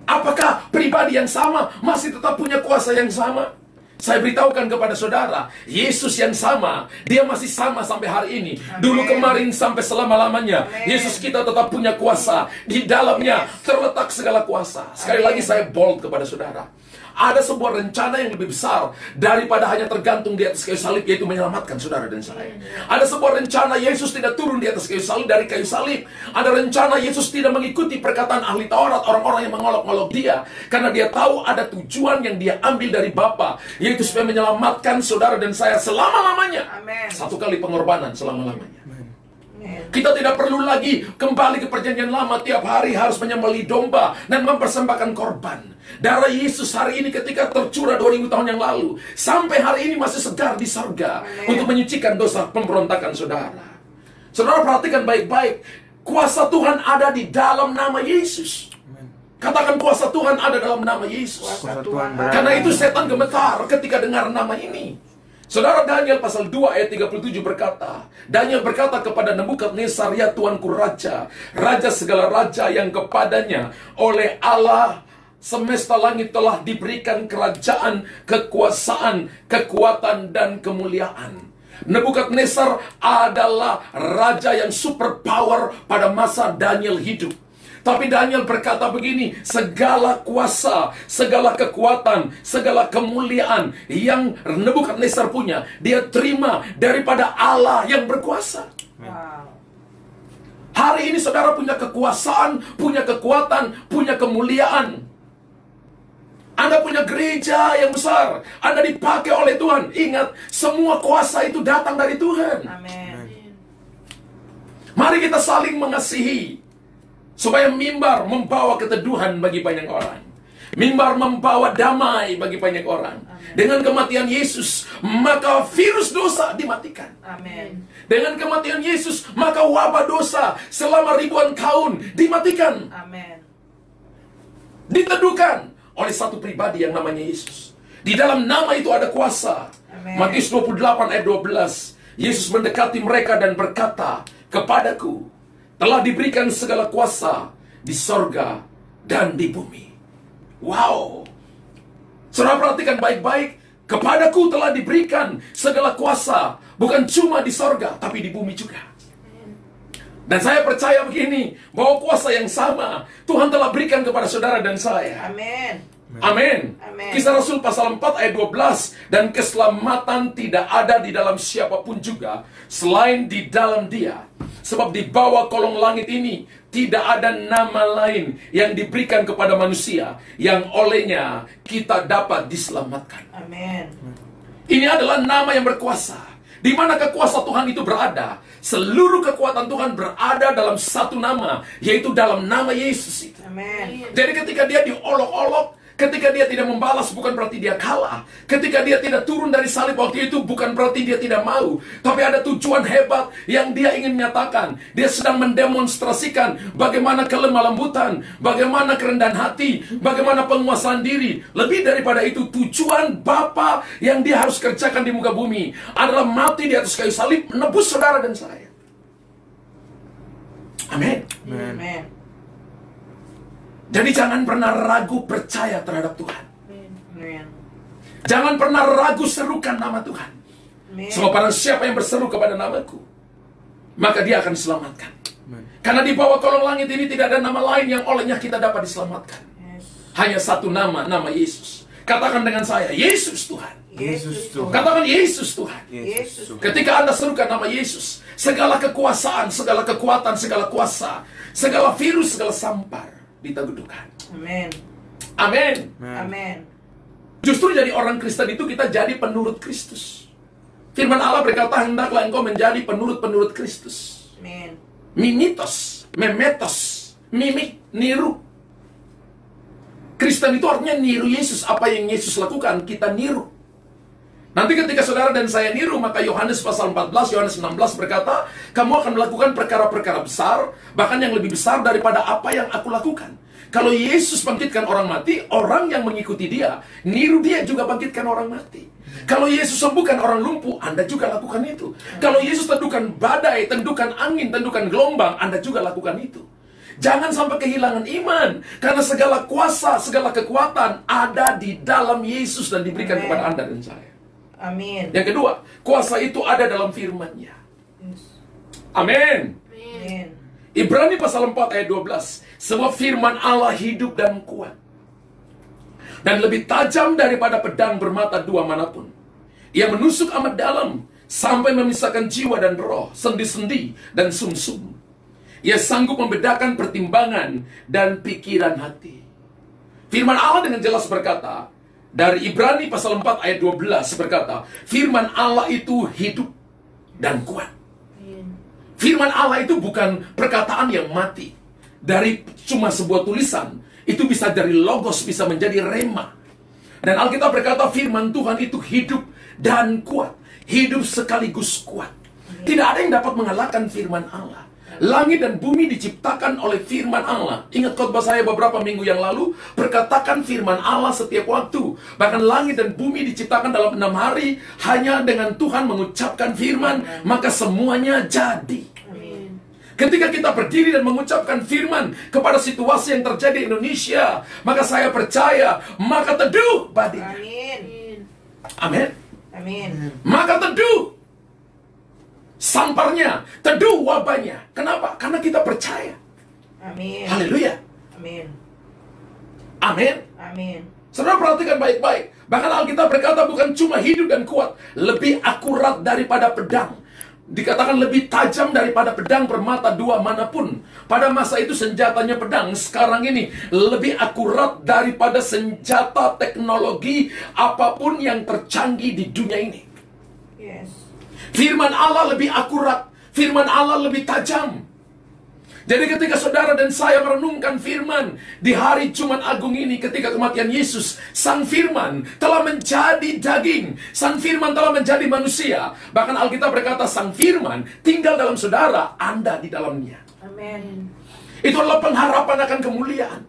Apakah pribadi yang sama masih tetap punya kuasa yang sama? Saya beritahukan kepada saudara, Yesus yang sama, dia masih sama sampai hari ini. Amen. Dulu, kemarin, sampai selama-lamanya. Amen. Yesus kita tetap punya kuasa. Di dalamnya terletak segala kuasa. Sekali Amen. lagi saya bold kepada saudara. Ada sebuah rencana yang lebih besar daripada hanya tergantung di atas kayu salib, yaitu menyelamatkan saudara dan saya. Ada sebuah rencana Yesus tidak turun di atas kayu salib, dari kayu salib. Ada rencana Yesus tidak mengikuti perkataan ahli Taurat, orang-orang yang mengolok-olok dia, karena dia tahu ada tujuan yang dia ambil dari Bapa, yaitu supaya menyelamatkan saudara dan saya selama-lamanya. Amin. Satu kali pengorbanan selama-lamanya. Amen. Kita tidak perlu lagi kembali ke perjanjian lama, tiap hari harus menyembelih domba dan mempersembahkan korban. Darah Yesus hari ini ketika tercurah 2000 tahun yang lalu, sampai hari ini masih segar di sorga. Amen. Untuk menyucikan dosa pemberontakan saudara. Saudara perhatikan baik-baik, kuasa Tuhan ada di dalam nama Yesus. Katakan, kuasa Tuhan ada dalam nama Yesus. Kuasa Tuhan Tuhan berada. Karena itu setan gemetar ketika dengar nama ini. Saudara, Daniel pasal 2 ayat 37 berkata, Daniel berkata kepada Nebukadnezar, ya Tuanku Raja, Raja segala raja, yang kepadanya oleh Allah semesta langit telah diberikan kerajaan, kekuasaan, kekuatan, dan kemuliaan. Nebukadnezar adalah raja yang super power pada masa Daniel hidup. Tapi Daniel berkata begini, segala kuasa, segala kekuatan, segala kemuliaan yang Nebukadnezar punya, dia terima daripada Allah yang berkuasa. Wow. Hari ini saudara punya kekuasaan, punya kekuatan, punya kemuliaan. Anda punya gereja yang besar, Anda dipakai oleh Tuhan. Ingat, semua kuasa itu datang dari Tuhan. Amin. Mari kita saling mengasihi, supaya mimbar membawa keteduhan bagi banyak orang. Mimbar membawa damai bagi banyak orang. Amin. Dengan kematian Yesus, maka virus dosa dimatikan. Amin. Dengan kematian Yesus, maka wabah dosa selama ribuan tahun dimatikan. Amin. Diteduhkan oleh satu pribadi yang namanya Yesus. Di dalam nama itu ada kuasa. Amin. Matius 28 ayat 12. Yesus mendekati mereka dan berkata, kepadaku telah diberikan segala kuasa di sorga dan di bumi. Wow. Saudara perhatikan baik-baik. Kepadaku telah diberikan segala kuasa, bukan cuma di sorga, tapi di bumi juga. Dan saya percaya begini, bahwa kuasa yang sama Tuhan telah berikan kepada saudara dan saya. Amin. Amin. Amin. Kisah Rasul pasal 4 ayat 12. Dan keselamatan tidak ada di dalam siapapun juga selain di dalam Dia. Sebab di bawah kolong langit ini tidak ada nama lain yang diberikan kepada manusia yang olehnya kita dapat diselamatkan. Amin. Ini adalah nama yang berkuasa. Di mana kuasa Tuhan itu berada? Seluruh kekuatan Tuhan berada dalam satu nama, yaitu dalam nama Yesus itu. Amin. Jadi ketika dia diolok-olok, ketika dia tidak membalas, bukan berarti dia kalah. Ketika dia tidak turun dari salib waktu itu, bukan berarti dia tidak mau. Tapi ada tujuan hebat yang dia ingin nyatakan. Dia sedang mendemonstrasikan bagaimana kelemah lembutan, bagaimana kerendahan hati, bagaimana penguasaan diri. Lebih daripada itu, tujuan Bapa yang dia harus kerjakan di muka bumi adalah mati di atas kayu salib, menebus saudara dan saya. Amin. Amin. Jadi jangan pernah ragu percaya terhadap Tuhan. Amin. Jangan pernah ragu serukan nama Tuhan. Amin. Sebab barang siapa yang berseru kepada namaku, maka dia akan diselamatkan. Karena di bawah kolong langit ini tidak ada nama lain yang olehnya kita dapat diselamatkan. Yes. Hanya satu nama, nama Yesus. Katakan dengan saya, Yesus Tuhan. Yesus Tuhan. Katakan Yesus Tuhan. Yesus Tuhan. Ketika Anda serukan nama Yesus, segala kekuasaan, segala kekuatan, segala kuasa, segala virus, segala sampar diteguhkan. Amin. Amin. Amin. Justru jadi orang Kristen itu kita jadi penurut Kristus. Firman Allah berkata, hendaklah engkau menjadi penurut-penurut Kristus. Amin. Mimitos, memetos, mimik, niru. Kristen itu artinya niru Yesus. Apa yang Yesus lakukan, kita niru. Nanti ketika saudara dan saya niru, maka Yohanes pasal 14, Yohanes 16 berkata, kamu akan melakukan perkara-perkara besar, bahkan yang lebih besar daripada apa yang aku lakukan. Kalau Yesus bangkitkan orang mati, orang yang mengikuti dia, niru dia juga bangkitkan orang mati. Kalau Yesus sembuhkan orang lumpuh, Anda juga lakukan itu. Kalau Yesus tendukan badai, tendukan angin, tendukan gelombang, Anda juga lakukan itu. Jangan sampai kehilangan iman, karena segala kuasa, segala kekuatan ada di dalam Yesus dan diberikan kepada Anda dan saya. Amin. Yang kedua, kuasa itu ada dalam firman-Nya. Amin. Amin. Ibrani pasal 4 ayat 12. Sebab firman Allah hidup dan kuat, dan lebih tajam daripada pedang bermata dua manapun. Ia menusuk amat dalam, sampai memisahkan jiwa dan roh, sendi-sendi dan sumsum. Ia sanggup membedakan pertimbangan dan pikiran hati. Firman Allah dengan jelas berkata, dari Ibrani pasal 4 ayat 12 berkata, firman Allah itu hidup dan kuat. Firman Allah itu bukan perkataan yang mati. Dari cuma sebuah tulisan, itu bisa dari logos, bisa menjadi rema. Dan Alkitab berkata firman Tuhan itu hidup dan kuat. Hidup sekaligus kuat. Tidak ada yang dapat mengalahkan firman Allah. Langit dan bumi diciptakan oleh firman Allah. Ingat khotbah saya beberapa minggu yang lalu, perkatakan firman Allah setiap waktu. Bahkan langit dan bumi diciptakan dalam 6 hari, hanya dengan Tuhan mengucapkan firman, maka semuanya jadi. Ketika kita berdiri dan mengucapkan firman kepada situasi yang terjadi di Indonesia, maka saya percaya, maka teduh badai. Amin. Amin. Amin. Maka teduh samparnya, teduh wabahnya. Kenapa? Karena kita percaya. Amin. Haleluya. Amin. Amin. Amin. Saudara perhatikan baik-baik. Bahkan Alkitab berkata bukan cuma hidup dan kuat, lebih akurat daripada pedang. Dikatakan lebih tajam daripada pedang bermata dua manapun. Pada masa itu senjatanya pedang. Sekarang ini lebih akurat daripada senjata teknologi apapun yang tercanggih di dunia ini. Yes. Firman Allah lebih akurat. Firman Allah lebih tajam. Jadi ketika saudara dan saya merenungkan firman di hari Jumat Agung ini, ketika kematian Yesus, Sang Firman telah menjadi daging. Sang Firman telah menjadi manusia. Bahkan Alkitab berkata Sang Firman tinggal dalam saudara, Anda di dalamnya. Amin. Itu adalah pengharapan akan kemuliaan.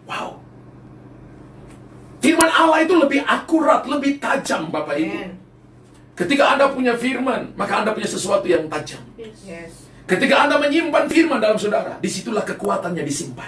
Wow. Firman Allah itu lebih akurat, lebih tajam, Bapak Ibu. Amen. Ketika Anda punya firman, maka Anda punya sesuatu yang tajam. Yes. Ketika Anda menyimpan firman dalam saudara, disitulah kekuatannya disimpan.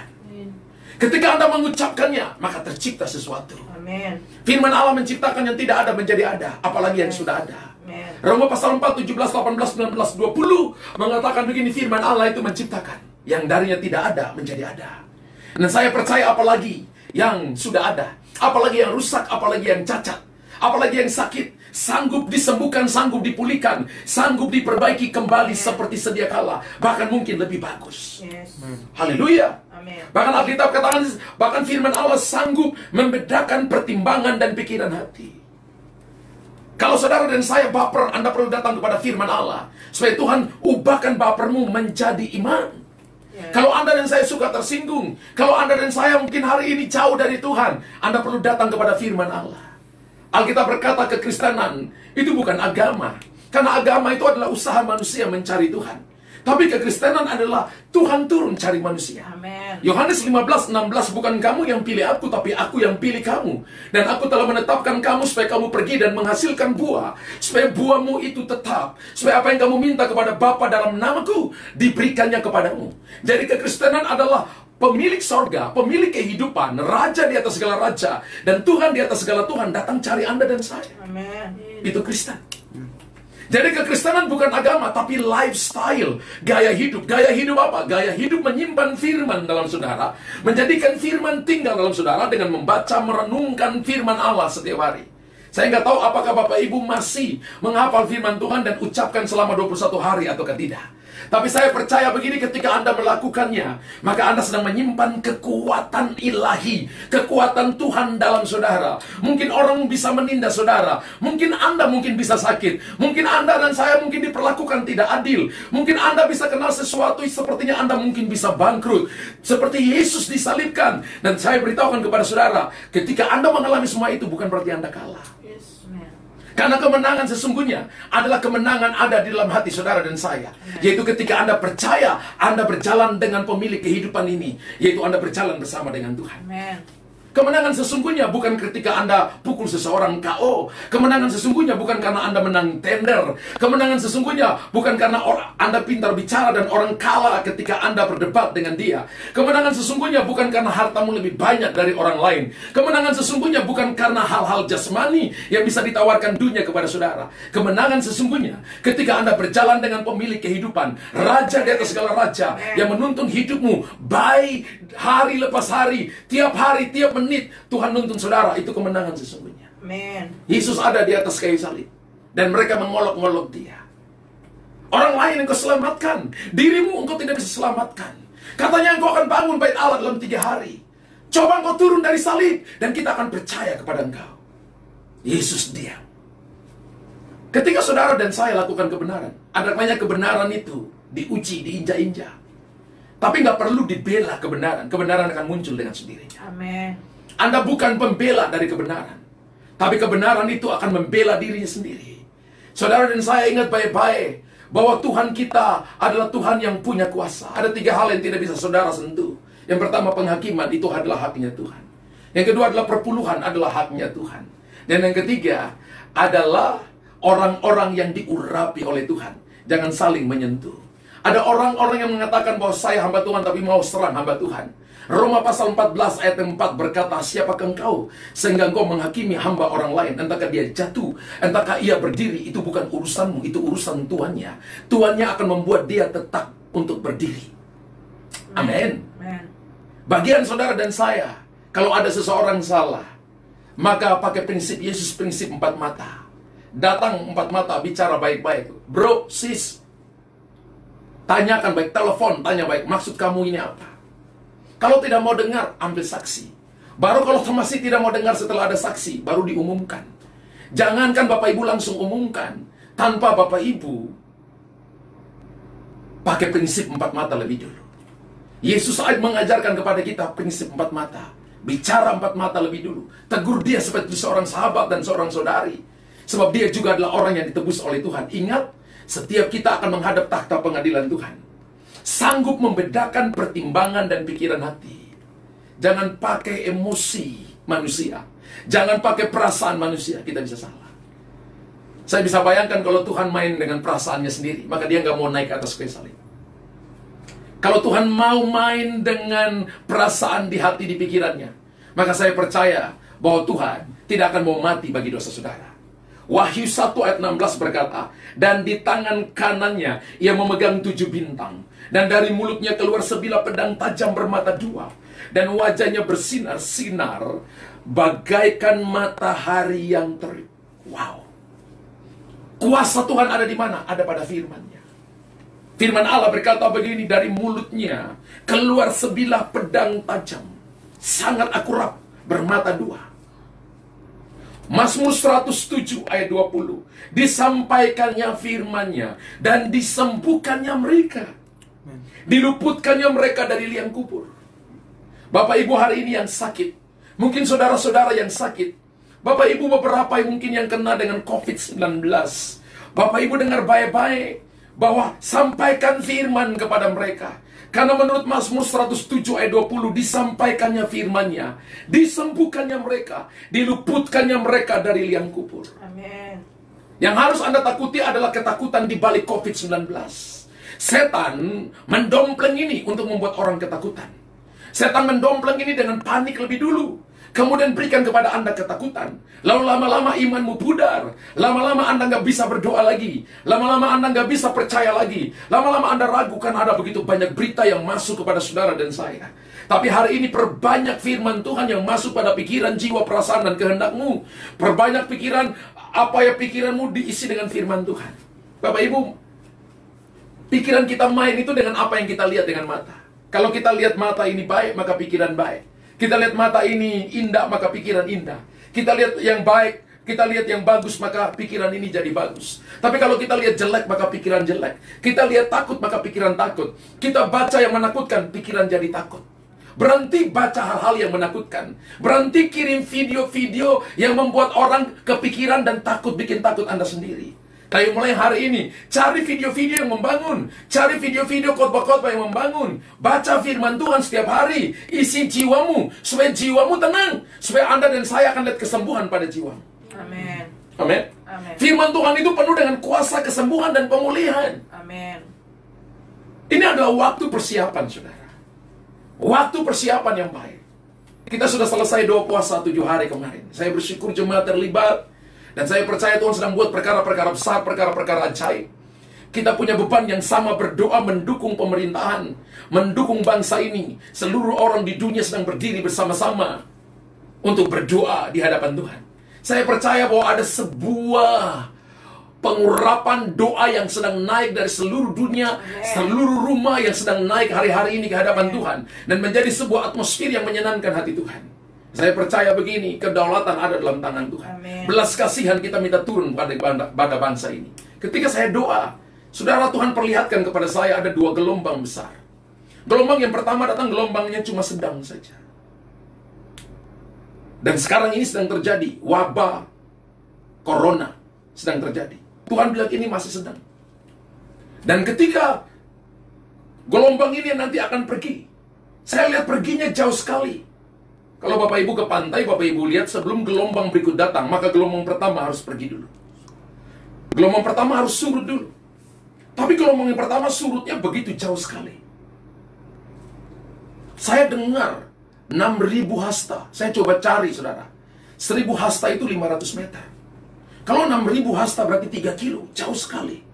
Ketika Anda mengucapkannya, maka tercipta sesuatu. Amin. Firman Allah menciptakan yang tidak ada menjadi ada, apalagi yang sudah ada. Amin. Roma pasal 4, 17, 18, 19, 20 mengatakan begini, firman Allah itu menciptakan yang darinya tidak ada menjadi ada. Dan saya percaya apalagi yang sudah ada, apalagi yang rusak, apalagi yang cacat, apalagi yang sakit, sanggup disembuhkan, sanggup dipulihkan, sanggup diperbaiki kembali seperti sedia kala, bahkan mungkin lebih bagus. Yes. Haleluya. Amin. Bahkan Alkitab katakan, bahkan firman Allah sanggup membedakan pertimbangan dan pikiran hati. Kalau saudara dan saya baper, Anda perlu datang kepada firman Allah, supaya Tuhan ubahkan bapermu menjadi iman. Kalau Anda dan saya suka tersinggung, kalau Anda dan saya mungkin hari ini jauh dari Tuhan, Anda perlu datang kepada firman Allah. Alkitab berkata kekristenan itu bukan agama, karena agama itu adalah usaha manusia mencari Tuhan. Tapi kekristenan adalah Tuhan turun cari manusia. Amin. Yohanes 15:16, bukan kamu yang pilih aku, tapi aku yang pilih kamu. Dan aku telah menetapkan kamu supaya kamu pergi dan menghasilkan buah, supaya buahmu itu tetap, supaya apa yang kamu minta kepada Bapa dalam namaku diberikannya kepadamu. Jadi kekristenan adalah pemilik sorga, pemilik kehidupan, raja di atas segala raja, dan Tuhan di atas segala Tuhan datang cari Anda dan saya. Amin. Itu Kristen. Jadi kekristenan bukan agama, tapi lifestyle, gaya hidup. Gaya hidup apa? Gaya hidup menyimpan firman dalam saudara, menjadikan firman tinggal dalam saudara dengan membaca, merenungkan firman Allah setiap hari. Saya nggak tahu apakah Bapak Ibu masih menghafal firman Tuhan dan ucapkan selama 21 hari atau tidak. Tapi saya percaya begini, ketika Anda melakukannya, maka Anda sedang menyimpan kekuatan ilahi, kekuatan Tuhan dalam saudara. Mungkin orang bisa menindas saudara, mungkin Anda mungkin bisa sakit, mungkin Anda dan saya mungkin diperlakukan tidak adil, mungkin Anda bisa kenal sesuatu sepertinya Anda mungkin bisa bangkrut, seperti Yesus disalibkan. Dan saya beritahukan kepada saudara, ketika Anda mengalami semua itu, bukan berarti Anda kalah. Karena kemenangan sesungguhnya adalah kemenangan ada di dalam hati saudara dan saya. Yaitu ketika Anda percaya, Anda berjalan dengan pemilik kehidupan ini, yaitu Anda berjalan bersama dengan Tuhan. Amen. Kemenangan sesungguhnya bukan ketika Anda pukul seseorang KO. Kemenangan sesungguhnya bukan karena Anda menang tender. Kemenangan sesungguhnya bukan karena Anda pintar bicara dan orang kalah ketika Anda berdebat dengan dia. Kemenangan sesungguhnya bukan karena hartamu lebih banyak dari orang lain. Kemenangan sesungguhnya bukan karena hal-hal jasmani yang bisa ditawarkan dunia kepada saudara. Kemenangan sesungguhnya ketika Anda berjalan dengan pemilik kehidupan, raja di atas segala raja, yang menuntun hidupmu baik hari lepas hari, tiap menit Tuhan nuntun saudara. Itu kemenangan sesungguhnya. Amen. Yesus ada di atas kayu salib dan mereka mengolok-ngolok dia. Orang lain yang kau selamatkan, dirimu engkau tidak bisa selamatkan. Katanya engkau akan bangun bait Allah dalam 3 hari. Coba engkau turun dari salib dan kita akan percaya kepada engkau. Yesus diam. Ketika saudara dan saya lakukan kebenaran, ada namanya kebenaran itu diuji, diinjak-injak. Tapi nggak perlu dibela kebenaran. Kebenaran akan muncul dengan sendirinya. Amen. Anda bukan pembela dari kebenaran, tapi kebenaran itu akan membela dirinya sendiri. Saudara dan saya ingat baik-baik bahwa Tuhan kita adalah Tuhan yang punya kuasa. Ada 3 hal yang tidak bisa saudara sentuh. Yang pertama, penghakiman, itu adalah haknya Tuhan. Yang kedua adalah perpuluhan, adalah haknya Tuhan. Dan yang ketiga adalah orang-orang yang diurapi oleh Tuhan. Jangan saling menyentuh. Ada orang-orang yang mengatakan bahwa saya hamba Tuhan tapi mau serang hamba Tuhan. Roma pasal 14 ayat 4 berkata, siapakah engkau sehingga engkau menghakimi hamba orang lain? Entahkah dia jatuh, entahkah ia berdiri, itu bukan urusanmu, itu urusan Tuannya. Tuannya akan membuat dia tetap untuk berdiri. Amin. Bagian saudara dan saya, kalau ada seseorang salah, maka pakai prinsip Yesus, prinsip 4 mata. Datang 4 mata, bicara baik-baik. Bro, sis, tanyakan baik, telepon, tanya baik, maksud kamu ini apa? Kalau tidak mau dengar, ambil saksi. Baru kalau masih tidak mau dengar setelah ada saksi, baru diumumkan. Jangankan Bapak Ibu langsung umumkan, tanpa Bapak Ibu pakai prinsip 4 mata lebih dulu. Yesus mengajarkan kepada kita prinsip 4 mata. Bicara 4 mata lebih dulu. Tegur dia seperti seorang sahabat dan seorang saudari. Sebab dia juga adalah orang yang ditebus oleh Tuhan. Ingat, setiap kita akan menghadap takhta pengadilan Tuhan. Sanggup membedakan pertimbangan dan pikiran hati. Jangan pakai emosi manusia. Jangan pakai perasaan manusia. Kita bisa salah. Saya bisa bayangkan kalau Tuhan main dengan perasaannya sendiri, maka dia nggak mau naik ke atas kayu salib. Kalau Tuhan mau main dengan perasaan di hati, di pikirannya, maka saya percaya bahwa Tuhan tidak akan mau mati bagi dosa saudara. Wahyu 1 ayat 16 berkata, dan di tangan kanannya ia memegang 7 bintang, dan dari mulutnya keluar sebilah pedang tajam bermata 2, dan wajahnya bersinar-sinar bagaikan matahari yang terik. Wow. Kuasa Tuhan ada di mana? Ada pada firman-Nya. Firman Allah berkata begini, dari mulutnya keluar sebilah pedang tajam, sangat akurat, bermata 2. Mazmur 107 ayat 20, disampaikannya firman-Nya dan disembuhkannya mereka, diluputkannya mereka dari liang kubur. Bapak Ibu hari ini yang sakit, mungkin saudara-saudara yang sakit, Bapak Ibu beberapa yang mungkin yang kena dengan COVID-19, Bapak Ibu dengar baik-baik bahwa sampaikan firman kepada mereka. Karena menurut Mazmur 107 ayat 20, disampaikannya firman-Nya, disembuhkannya mereka, diluputkannya mereka dari liang kubur. Amin. Yang harus Anda takuti adalah ketakutan di balik COVID-19. Setan mendompleng ini untuk membuat orang ketakutan. Setan mendompleng ini dengan panik lebih dulu. kemudian berikan kepada Anda ketakutan. Lalu lama-lama imanmu pudar. Lama-lama Anda nggak bisa berdoa lagi. Lama-lama Anda nggak bisa percaya lagi. Lama-lama Anda ragu karena ada begitu banyak berita yang masuk kepada saudara dan saya. Tapi hari ini perbanyak firman Tuhan yang masuk pada pikiran, jiwa, perasaan, dan kehendakmu. Perbanyak pikiran, apa ya pikiranmu diisi dengan firman Tuhan. Bapak Ibu, pikiran kita main itu dengan apa yang kita lihat dengan mata. Kalau kita lihat mata ini baik, maka pikiran baik. Kita lihat mata ini indah, maka pikiran indah. Kita lihat yang baik, kita lihat yang bagus, maka pikiran ini jadi bagus. Tapi kalau kita lihat jelek, maka pikiran jelek. Kita lihat takut, maka pikiran takut. Kita baca yang menakutkan, pikiran jadi takut. Berhenti baca hal-hal yang menakutkan. Berhenti kirim video-video yang membuat orang kepikiran dan takut, bikin takut Anda sendiri. Tapi mulai hari ini, cari video-video yang membangun. Cari video-video khotbah-khotbah yang membangun. Baca firman Tuhan setiap hari. Isi jiwamu, supaya jiwamu tenang. Supaya Anda dan saya akan lihat kesembuhan pada jiwamu. Amin. Amin. Amin. Firman Tuhan itu penuh dengan kuasa kesembuhan dan pemulihan. Amin. Ini adalah waktu persiapan, saudara. Waktu persiapan yang baik. Kita sudah selesai doa puasa 7 hari kemarin. Saya bersyukur jemaat terlibat. Dan saya percaya Tuhan sedang buat perkara-perkara besar, perkara-perkara ajaib. Kita punya beban yang sama, berdoa mendukung pemerintahan, mendukung bangsa ini. Seluruh orang di dunia sedang berdiri bersama-sama untuk berdoa di hadapan Tuhan. Saya percaya bahwa ada sebuah pengurapan doa yang sedang naik dari seluruh dunia, seluruh rumah yang sedang naik hari-hari ini ke hadapan Tuhan. Dan menjadi sebuah atmosfer yang menyenangkan hati Tuhan. Saya percaya begini, kedaulatan ada dalam tangan Tuhan. Amin. Belas kasihan kita minta turun pada bangsa ini. Ketika saya doa, saudara, Tuhan perlihatkan kepada saya ada 2 gelombang besar. Gelombang yang pertama datang, gelombangnya cuma sedang saja. Dan sekarang ini sedang terjadi, wabah corona sedang terjadi. Tuhan bilang ini masih sedang. Dan ketika gelombang ini nanti akan pergi, saya lihat perginya jauh sekali. Kalau Bapak Ibu ke pantai, Bapak Ibu lihat sebelum gelombang berikut datang, maka gelombang pertama harus pergi dulu. Gelombang pertama harus surut dulu. Tapi gelombang yang pertama surutnya begitu jauh sekali. Saya dengar 6.000 hasta. Saya coba cari, saudara. 1.000 hasta itu 500 meter. Kalau 6.000 hasta berarti 3 kilo. Jauh sekali.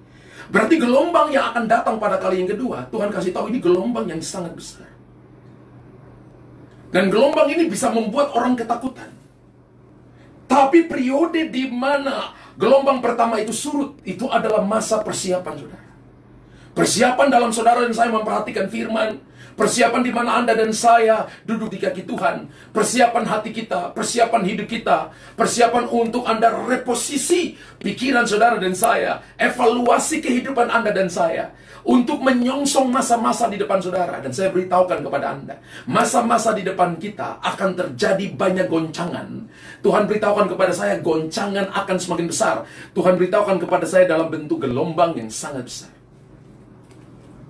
Berarti gelombang yang akan datang pada kali yang kedua, Tuhan kasih tahu ini gelombang yang sangat besar. Dan gelombang ini bisa membuat orang ketakutan. Tapi periode di mana gelombang pertama itu surut, itu adalah masa persiapan, saudara. Persiapan dalam saudara dan saya memperhatikan firman. Persiapan di mana Anda dan saya duduk di kaki Tuhan. Persiapan hati kita, persiapan hidup kita. Persiapan untuk Anda reposisi pikiran saudara dan saya. Evaluasi kehidupan Anda dan saya. Untuk menyongsong masa-masa di depan saudara. Dan saya beritahukan kepada Anda, masa-masa di depan kita akan terjadi banyak goncangan. Tuhan beritahukan kepada saya, goncangan akan semakin besar. Tuhan beritahukan kepada saya dalam bentuk gelombang yang sangat besar.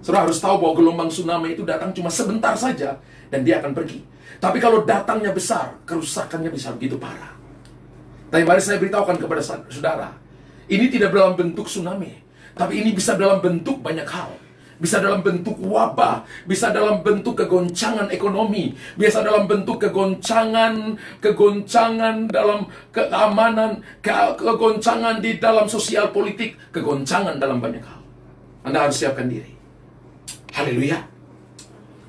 Saudara harus tahu bahwa gelombang tsunami itu datang cuma sebentar saja, dan dia akan pergi. Tapi kalau datangnya besar, kerusakannya bisa begitu parah. Tapi mari saya beritahukan kepada saudara, ini tidak dalam bentuk tsunami. Tapi ini bisa dalam bentuk banyak hal. Bisa dalam bentuk wabah, bisa dalam bentuk kegoncangan ekonomi, bisa dalam bentuk kegoncangan dalam keamanan, kegoncangan di dalam sosial politik, kegoncangan dalam banyak hal. Anda harus siapkan diri. Haleluya.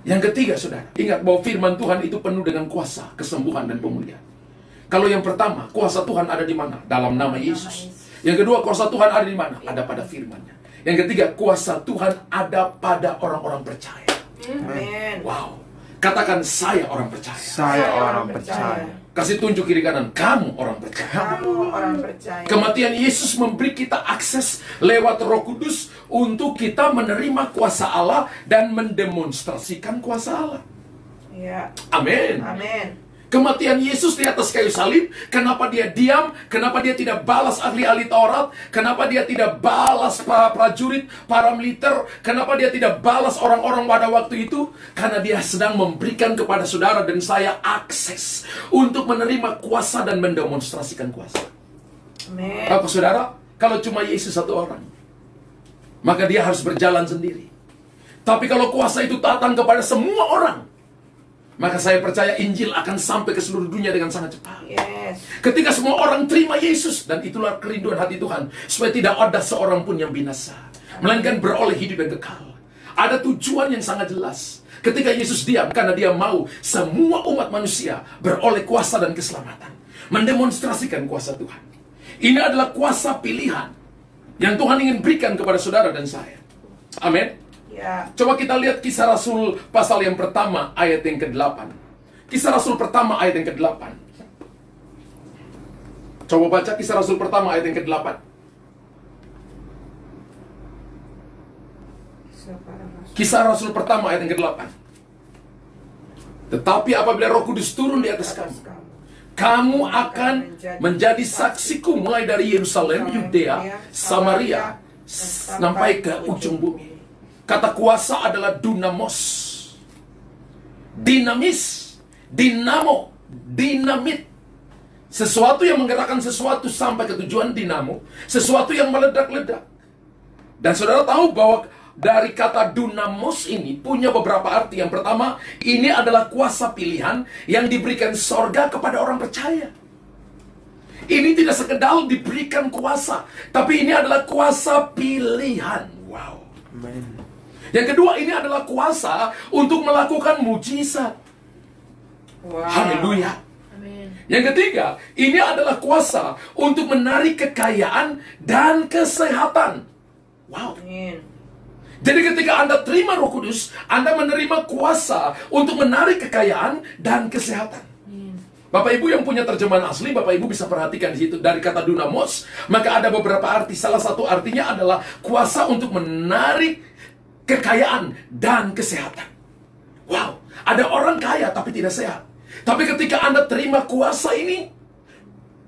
Yang ketiga, saudara, ingat bahwa firman Tuhan itu penuh dengan kuasa, kesembuhan, dan pemulihan. Kalau yang pertama, kuasa Tuhan ada di mana? Dalam nama Yesus. Yang kedua, kuasa Tuhan ada di mana? Ada pada firman-Nya. Yang ketiga, kuasa Tuhan ada pada orang-orang percaya. Amin. Wow. Katakan, saya orang percaya. Saya orang percaya. Kasih tunjuk kiri kanan, kamu orang percaya. Kamu orang percaya. Kematian Yesus memberi kita akses lewat Roh Kudus untuk kita menerima kuasa Allah dan mendemonstrasikan kuasa Allah. Ya. Amin. Amin. Kematian Yesus di atas kayu salib, kenapa dia diam? Kenapa dia tidak balas ahli-ahli Taurat? Kenapa dia tidak balas para prajurit, para militer? Kenapa dia tidak balas orang-orang pada waktu itu? Karena dia sedang memberikan kepada saudara dan saya akses untuk menerima kuasa dan mendemonstrasikan kuasa. Amin. Bapak saudara, kalau cuma Yesus satu orang, maka dia harus berjalan sendiri. Tapi kalau kuasa itu datang kepada semua orang, maka saya percaya Injil akan sampai ke seluruh dunia dengan sangat cepat. Yes. Ketika semua orang terima Yesus, dan itulah kerinduan hati Tuhan, supaya tidak ada seorang pun yang binasa, melainkan beroleh hidup yang kekal. Ada tujuan yang sangat jelas. Ketika Yesus diam, karena dia mau semua umat manusia beroleh kuasa dan keselamatan, mendemonstrasikan kuasa Tuhan. Ini adalah kuasa pilihan yang Tuhan ingin berikan kepada saudara dan saya. Amin. Ya. Coba kita lihat Kisah Rasul pasal yang pertama ayat yang ke-8. Kisah Rasul pertama ayat yang ke-8. Coba baca Kisah Rasul pertama ayat yang ke-8. Kisah Rasul pertama ayat yang ke-8. Tetapi apabila Roh Kudus turun di atas kamu akan menjadi saksiku mulai dari Yerusalem, Yudea, Samaria, sampai ke ujung bumi. Kata kuasa adalah dunamos. Dinamis, dinamo, dinamit. Sesuatu yang menggerakkan sesuatu sampai ke tujuan, dinamo. Sesuatu yang meledak-ledak. Dan saudara tahu bahwa dari kata dunamos ini punya beberapa arti. Yang pertama, ini adalah kuasa pilihan yang diberikan sorga kepada orang percaya. Ini tidak sekedar diberikan kuasa, tapi ini adalah kuasa pilihan. Wow. Amen. Yang kedua, ini adalah kuasa untuk melakukan mujizat. Wow. Haleluya. Amin. Yang ketiga, ini adalah kuasa untuk menarik kekayaan dan kesehatan. Wow. Amin. Jadi ketika Anda terima Roh Kudus, Anda menerima kuasa untuk menarik kekayaan dan kesehatan. Bapak Ibu yang punya terjemahan asli, Bapak Ibu bisa perhatikan di situ dari kata dunamos, maka ada beberapa arti. Salah satu artinya adalah kuasa untuk menarik kekayaan dan kesehatan. Wow, ada orang kaya tapi tidak sehat. Tapi ketika Anda terima kuasa ini,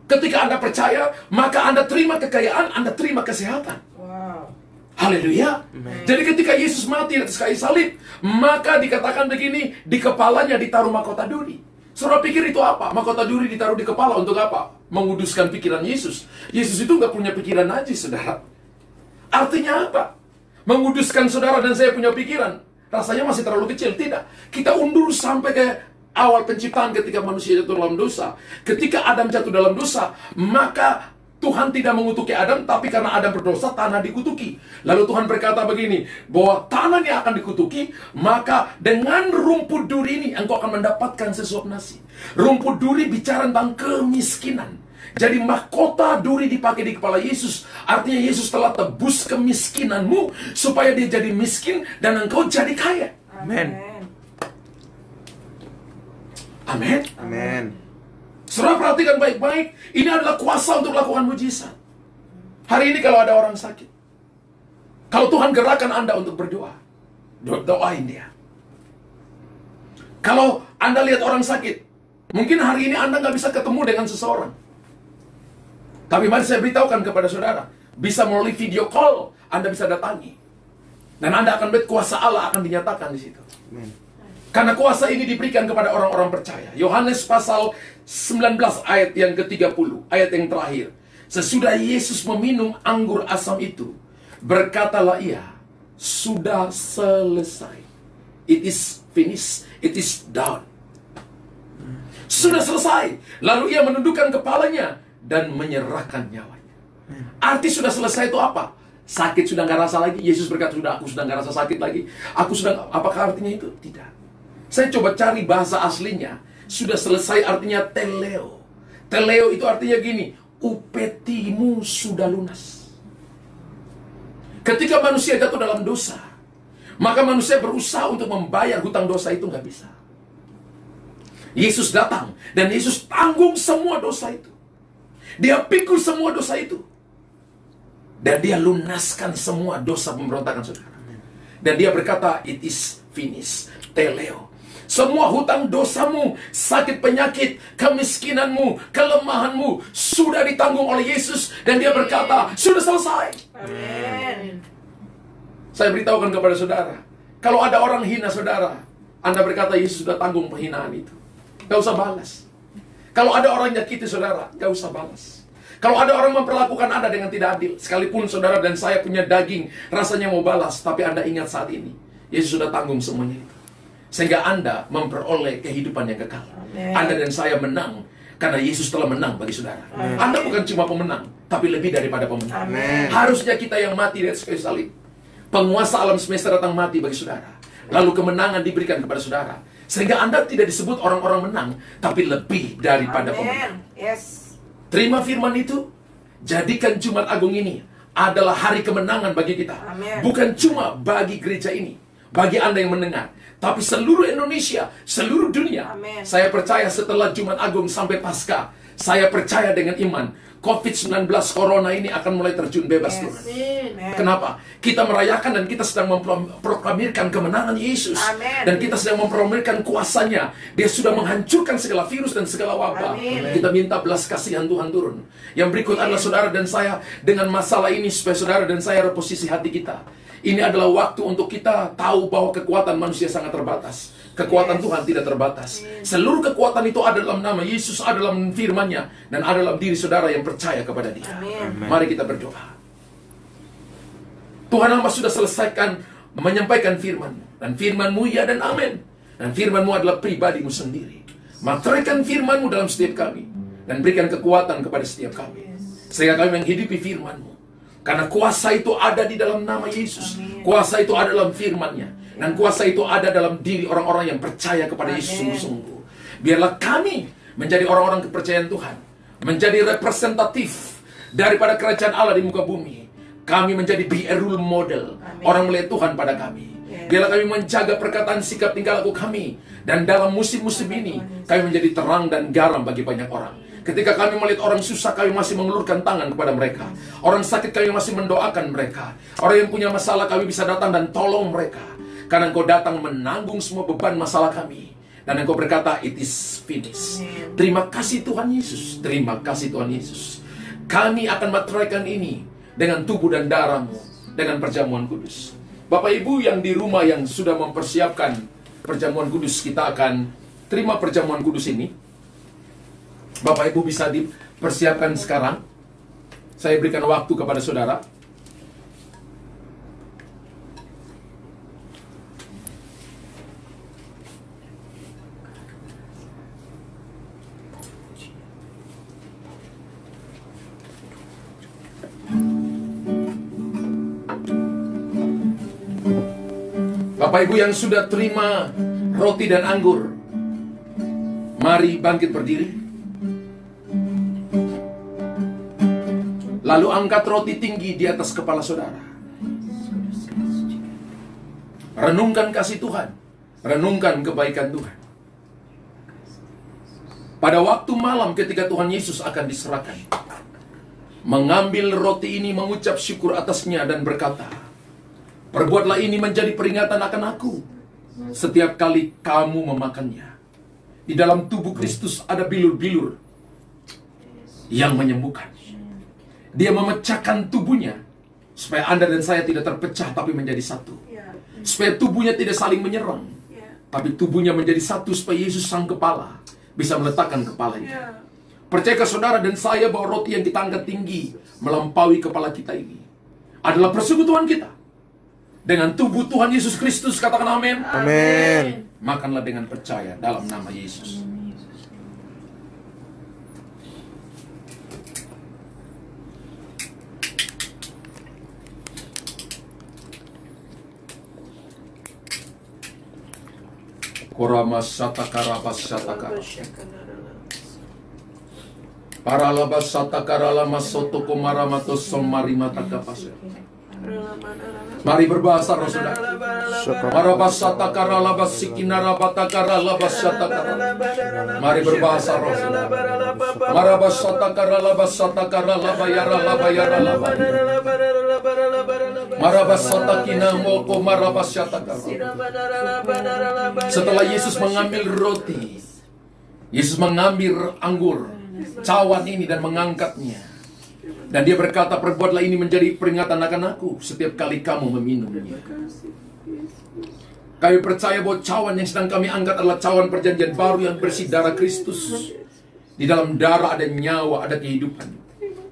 ketika Anda percaya, maka Anda terima kekayaan, Anda terima kesehatan. Wow. Haleluya. Jadi ketika Yesus mati di atas kayu salib, maka dikatakan begini, di kepalanya ditaruh mahkota duri. Saudara pikir itu apa? Mahkota duri ditaruh di kepala untuk apa? Menguduskan pikiran Yesus. Yesus itu nggak punya pikiran aja, saudara. Artinya apa? Menguduskan saudara dan saya punya pikiran. Rasanya masih terlalu kecil. Tidak. Kita undur sampai ke awal penciptaan ketika manusia jatuh dalam dosa. Ketika Adam jatuh dalam dosa, maka Tuhan tidak mengutuki Adam, tapi karena Adam berdosa, tanah dikutuki. Lalu Tuhan berkata begini, bahwa tanah yang akan dikutuki, maka dengan rumput duri ini, engkau akan mendapatkan sesuap nasi. Rumput duri bicara tentang kemiskinan. Jadi mahkota duri dipakai di kepala Yesus. Artinya Yesus telah tebus kemiskinanmu, supaya dia jadi miskin, dan engkau jadi kaya. Amen. Amin. Amen. Saudara perhatikan baik-baik, ini adalah kuasa untuk melakukan mujizat. Hari ini kalau ada orang sakit, kalau Tuhan gerakan Anda untuk berdoa, doain dia. Kalau Anda lihat orang sakit, mungkin hari ini Anda nggak bisa ketemu dengan seseorang. Tapi mari saya beritahukan kepada saudara, bisa melalui video call, Anda bisa datangi. Dan Anda akan melihat kuasa Allah akan dinyatakan di situ. Amen. Karena kuasa ini diberikan kepada orang-orang percaya. Yohanes pasal 19 ayat yang ke-30, ayat yang terakhir. Sesudah Yesus meminum anggur asam itu, berkatalah ia, sudah selesai. It is finished. It is done. Sudah selesai. Lalu ia menundukkan kepalanya dan menyerahkan nyawanya. Arti sudah selesai itu apa? Sakit sudah nggak rasa lagi. Yesus berkata, aku sudah nggak rasa sakit lagi. Apakah artinya itu? Tidak. Saya coba cari bahasa aslinya. Sudah selesai artinya teleo. Teleo itu artinya gini, upetimu sudah lunas. Ketika manusia jatuh dalam dosa, maka manusia berusaha untuk membayar hutang dosa itu, nggak bisa. Yesus datang dan Yesus tanggung semua dosa itu. Dia pikul semua dosa itu. Dan dia lunaskan semua dosa pemberontakan saudara. Dan dia berkata, it is finished. Teleo. Semua hutang dosamu, sakit penyakit, kemiskinanmu, kelemahanmu sudah ditanggung oleh Yesus. Dan dia berkata, sudah selesai. Amin. Saya beritahukan kepada saudara, kalau ada orang hina saudara, Anda berkata Yesus sudah tanggung penghinaan itu. Gak usah balas. Kalau ada orang nyakiti saudara, gak usah balas. Kalau ada orang memperlakukan Anda dengan tidak adil, sekalipun saudara dan saya punya daging, rasanya mau balas, tapi Anda ingat saat ini, Yesus sudah tanggung semuanya itu. sehingga Anda memperoleh kehidupan yang kekal. Anda dan saya menang karena Yesus telah menang bagi saudara. Anda bukan cuma pemenang, tapi lebih daripada pemenang. Harusnya kita yang mati di atas kayu salib, penguasa alam semesta datang mati bagi saudara, lalu kemenangan diberikan kepada saudara, sehingga Anda tidak disebut orang-orang menang, tapi lebih daripada pemenang. Terima firman itu. Jadikan Jumat Agung ini adalah hari kemenangan bagi kita. Bukan cuma bagi gereja ini, bagi Anda yang mendengar, tapi seluruh Indonesia, seluruh dunia. Saya percaya setelah Jumat Agung sampai Paskah, saya percaya dengan iman, COVID-19 Corona ini akan mulai terjun bebas turun. Kenapa? Kita merayakan dan kita sedang memproklamirkan kemenangan Yesus. Dan kita sedang memproklamirkan kuasanya. Dia sudah menghancurkan segala virus dan segala wabah. Kita minta belas kasihan Tuhan turun. Yang berikut adalah saudara dan saya dengan masalah ini, supaya saudara dan saya reposisi hati kita. Ini adalah waktu untuk kita tahu bahwa kekuatan manusia sangat terbatas. Kekuatan Tuhan tidak terbatas. Seluruh kekuatan itu ada dalam nama Yesus, ada dalam firman-Nya, dan ada dalam diri saudara yang percaya kepada Dia. Mari kita berdoa. Tuhan, hamba sudah selesaikan menyampaikan firman-Mu. Dan firman-Mu ya dan amin. Dan firman-Mu adalah pribadi-Mu sendiri. Materaikan firman-Mu dalam setiap kami. Dan berikan kekuatan kepada setiap kami. Sehingga kami menghidupi firman-Mu. Karena kuasa itu ada di dalam nama Yesus. Kuasa itu ada dalam firman-Nya. Dan kuasa itu ada dalam diri orang-orang yang percaya kepada Yesus sungguh-sungguh. Biarlah kami menjadi orang-orang kepercayaan Tuhan. Menjadi representatif daripada kerajaan Allah di muka bumi. Kami menjadi be a role model. Orang melihat Tuhan pada kami. Biarlah kami menjaga perkataan, sikap, tingkah laku kami. Dan dalam musim-musim ini, kami menjadi terang dan garam bagi banyak orang. Ketika kami melihat orang susah, kami masih mengulurkan tangan kepada mereka. Orang sakit, kami masih mendoakan mereka. Orang yang punya masalah, kami bisa datang dan tolong mereka. Karena Engkau datang menanggung semua beban masalah kami. Dan Engkau berkata, it is finished. Terima kasih Tuhan Yesus. Terima kasih Tuhan Yesus. Kami akan materaikan ini dengan tubuh dan darah-Mu, dengan perjamuan kudus. Bapak Ibu yang di rumah yang sudah mempersiapkan perjamuan kudus, kita akan terima perjamuan kudus ini. Bapak Ibu bisa dipersiapkan sekarang. Saya berikan waktu kepada saudara. Bapak Ibu yang sudah terima roti dan anggur, mari bangkit berdiri. Lalu angkat roti tinggi di atas kepala saudara. Renungkan kasih Tuhan. Renungkan kebaikan Tuhan. Pada waktu malam ketika Tuhan Yesus akan diserahkan, mengambil roti ini, mengucap syukur atasnya dan berkata, perbuatlah ini menjadi peringatan akan aku setiap kali kamu memakannya. Di dalam tubuh Kristus ada bilur-bilur yang menyembuhkan. Dia memecahkan tubuhnya supaya Anda dan saya tidak terpecah tapi menjadi satu. Supaya tubuhnya tidak saling menyerang, tapi tubuhnya menjadi satu supaya Yesus sang kepala bisa meletakkan kepalanya. Percayakah saudara dan saya bahwa roti yang kita angkat tinggi melampaui kepala kita ini adalah persekutuan kita dengan tubuh Tuhan Yesus Kristus? Katakan amin. Amin. Makanlah dengan percaya dalam nama Yesus. Koramas satakarabas satakara. Paralabas satakara masoto komaramatos somarimatakapas. Mari berbahasa roh saudara. Marabas satakara labas sikinara batakara labas satakara. Mari berbahasa roh saudara. Marabas satakara labas satakara labayara labayara labayara. Marabas satakina moko marabas satakara. Setelah Yesus mengambil roti, Yesus mengambil anggur, cawan ini dan mengangkatnya. Dan dia berkata, perbuatlah ini menjadi peringatan akan aku setiap kali kamu meminumnya. Kami percaya bahwa cawan yang sedang kami angkat adalah cawan perjanjian baru yang bersih darah Kristus. Di dalam darah ada nyawa, ada kehidupan.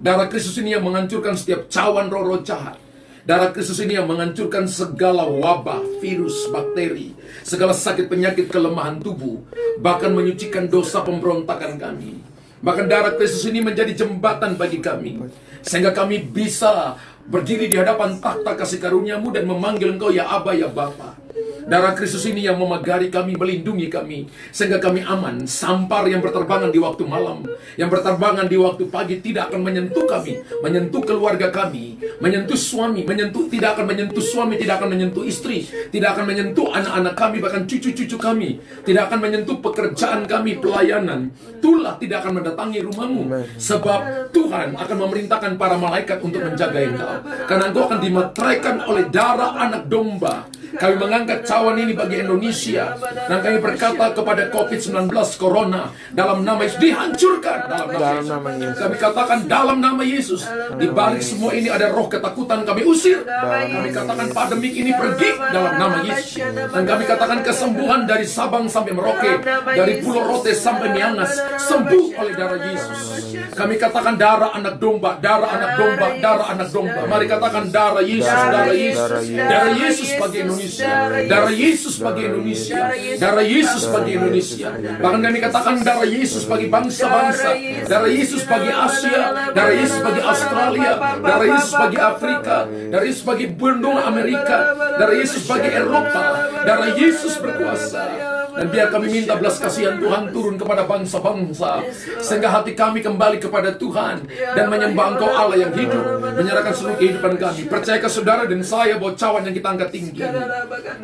Darah Kristus ini yang menghancurkan setiap cawan roh-roh jahat. Darah Kristus ini yang menghancurkan segala wabah, virus, bakteri, segala sakit penyakit kelemahan tubuh, bahkan menyucikan dosa pemberontakan kami. Bahkan darah Kristus ini menjadi jembatan bagi kami, sehingga kami bisa berdiri di hadapan takhta kasih karunia-Mu dan memanggil Engkau ya Aba, ya Bapa. Darah Kristus ini yang memagari kami, melindungi kami, sehingga kami aman. Sampar yang berterbangan di waktu malam, yang berterbangan di waktu pagi tidak akan menyentuh kami, menyentuh keluarga kami, menyentuh suami, tidak akan menyentuh suami, tidak akan menyentuh istri, tidak akan menyentuh anak-anak kami, bahkan cucu-cucu kami, tidak akan menyentuh pekerjaan kami, pelayanan. Tulah tidak akan mendatangi rumahmu, sebab Tuhan akan memerintahkan para malaikat untuk menjaga Engkau, karena Engkau akan dimeteraikan oleh darah anak domba. Kami mengangkat cawan ini bagi Indonesia, dan kami berkata kepada COVID-19 Corona, dalam nama Yesus dihancurkan, dalam nama Yesus. Kami katakan dalam nama Yesus, di balik semua ini ada roh ketakutan, kami usir. Kami katakan pandemik ini pergi dalam nama Yesus. Dan kami katakan kesembuhan dari Sabang sampai Merauke, dari Pulau Rote sampai Miangas, sembuh oleh darah Yesus. Kami katakan darah anak domba, darah anak domba, darah anak domba. Mari katakan darah Yesus, darah Yesus, darah Yesus bagi Indonesia. Darah Yesus bagi Indonesia, darah Yesus bagi Indonesia. Bahkan kami katakan darah Yesus bagi bangsa-bangsa, darah Yesus bagi Asia, darah Yesus bagi Australia, darah Yesus bagi Afrika, darah Yesus bagi benua Amerika, darah Yesus bagi Eropa. Darah Yesus berkuasa. Dan biar kami minta belas kasihan Tuhan turun kepada bangsa-bangsa, sehingga hati kami kembali kepada Tuhan dan menyembah Engkau Allah yang hidup, menyerahkan seluruh kehidupan kami. Percayakah saudara dan saya bahwa cawan yang kita angkat tinggi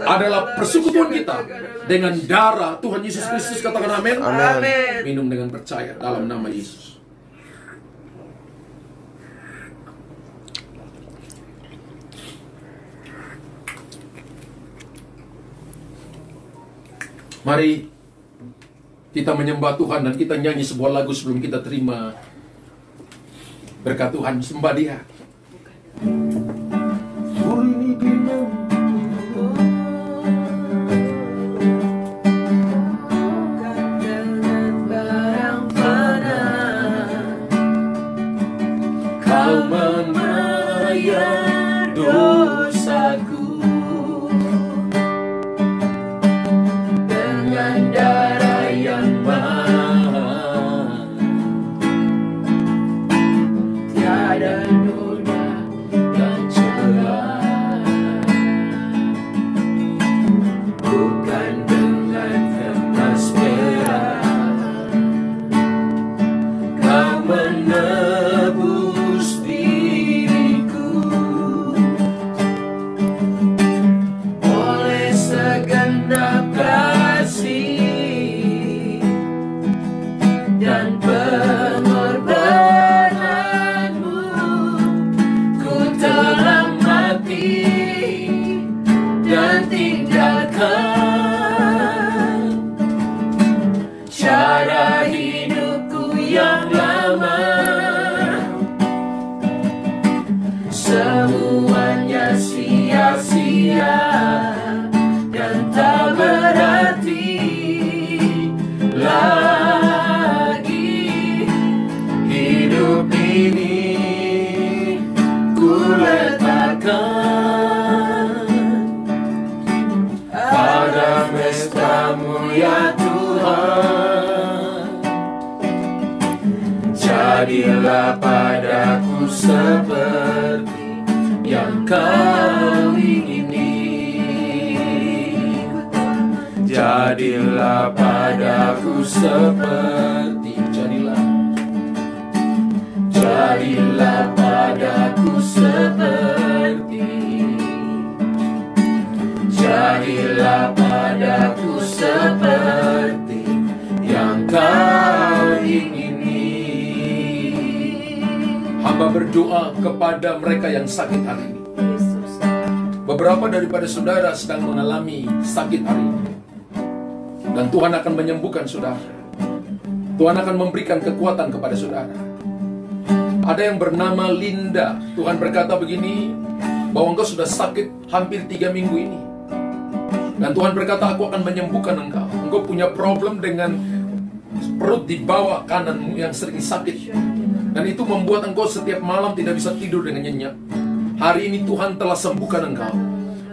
adalah persekutuan kita dengan darah Tuhan Yesus Kristus? Katakan amin. Minum dengan percaya dalam nama Yesus. Mari kita menyembah Tuhan dan kita nyanyi sebuah lagu sebelum kita terima berkat Tuhan. Sembah Dia. Kau membayar dosaku dengan darah yang mahal, tiada noda dan celah, bukan dengan emas perak. Kau menebus diriku oleh segenap kasih dan pengorbananmu. Ku telah mati dan tinggalkan cara hidupku yang lama. Semuanya sia-sia dan tak berarti lagi. Hidup ini ku letakkan pada mesta-Mu ya Tuhan. Jadilah padaku seperti yang Kau ingini. Jadilah padaku seperti, jadilah padaku seperti, jadilah padaku seperti yang Kau ingini. Hamba berdoa kepada mereka yang sakit hari ini. Beberapa daripada saudara sedang mengalami sakit hari ini, dan Tuhan akan menyembuhkan saudara. Tuhan akan memberikan kekuatan kepada saudara. Ada yang bernama Linda. Tuhan berkata begini, bahwa engkau sudah sakit hampir 3 minggu ini. Dan Tuhan berkata, aku akan menyembuhkan engkau. Engkau punya problem dengan perut di bawah kananmu yang sering sakit. Dan itu membuat engkau setiap malam tidak bisa tidur dengan nyenyak. Hari ini Tuhan telah sembuhkan engkau.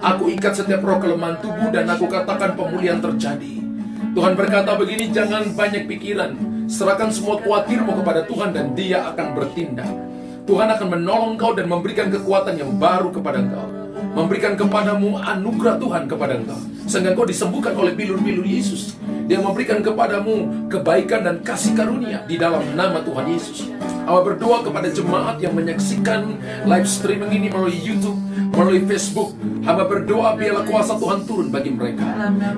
Aku ikat setiap roh kelemahan tubuh dan aku katakan pemulihan terjadi. Tuhan berkata begini, jangan banyak pikiran, serahkan semua khawatirmu kepada Tuhan dan Dia akan bertindak. Tuhan akan menolong kau dan memberikan kekuatan yang baru kepada engkau, memberikan kepadamu anugerah Tuhan kepada engkau, sehingga kau disembuhkan oleh bilur-bilur Yesus. Dia memberikan kepadamu kebaikan dan kasih karunia di dalam nama Tuhan Yesus. Aku berdoa kepada jemaat yang menyaksikan live streaming ini melalui YouTube, melalui Facebook. Hamba berdoa biarlah kuasa Tuhan turun bagi mereka.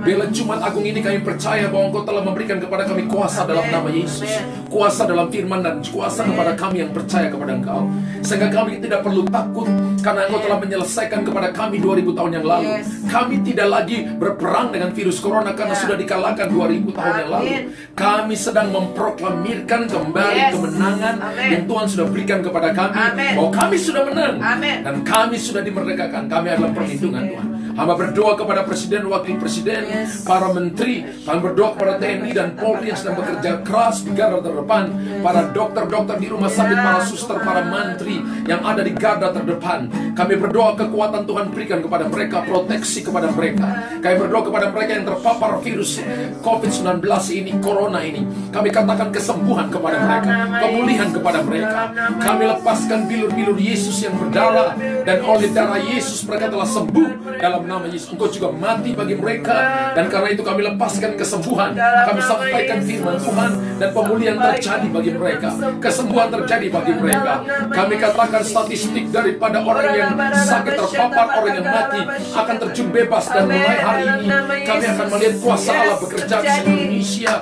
Biarlah Jumat Agung ini kami percaya bahwa Engkau telah memberikan kepada kami kuasa dalam nama Yesus, kuasa dalam firman dan kuasa kepada kami yang percaya kepada Engkau, sehingga kami tidak perlu takut karena Engkau telah menyelesaikan kepada kami 2000 tahun yang lalu. Kami tidak lagi berperang dengan virus corona karena sudah dikalahkan 2000 tahun yang lalu. Kami sedang memproklamirkan kembali kemenangan yang Tuhan sudah berikan kepada kami, bahwa kami sudah menang dan kami sudah dimerdekakan. Kami adalah perlindungan Tuhan. Hamba berdoa kepada Presiden, Wakil Presiden, para Menteri. Kami berdoa kepada TNI dan Polri yang sedang bekerja keras di garda terdepan, para dokter-dokter di rumah sakit, para suster, para mantri yang ada di garda terdepan. Kami berdoa kekuatan Tuhan berikan kepada mereka, proteksi kepada mereka. Kami berdoa kepada mereka yang terpapar virus COVID-19 ini, Corona ini. Kami katakan kesembuhan kepada mereka, pemulihan kepada mereka. Kami lepaskan bilur-bilur Yesus yang berdarah, dan oleh darah Yesus mereka telah sembuh dalam nama Yesus. Engkau juga mati bagi mereka, dan karena itu kami lepaskan kesembuhan. Kami sampaikan firman Tuhan dan pemulihan terjadi bagi mereka, kesembuhan terjadi bagi mereka. Kami katakan statistik daripada orang yang sakit terpapar, orang yang mati akan terjun bebas, dan mulai hari ini kami akan melihat kuasa Allah bekerja di seluruh Indonesia,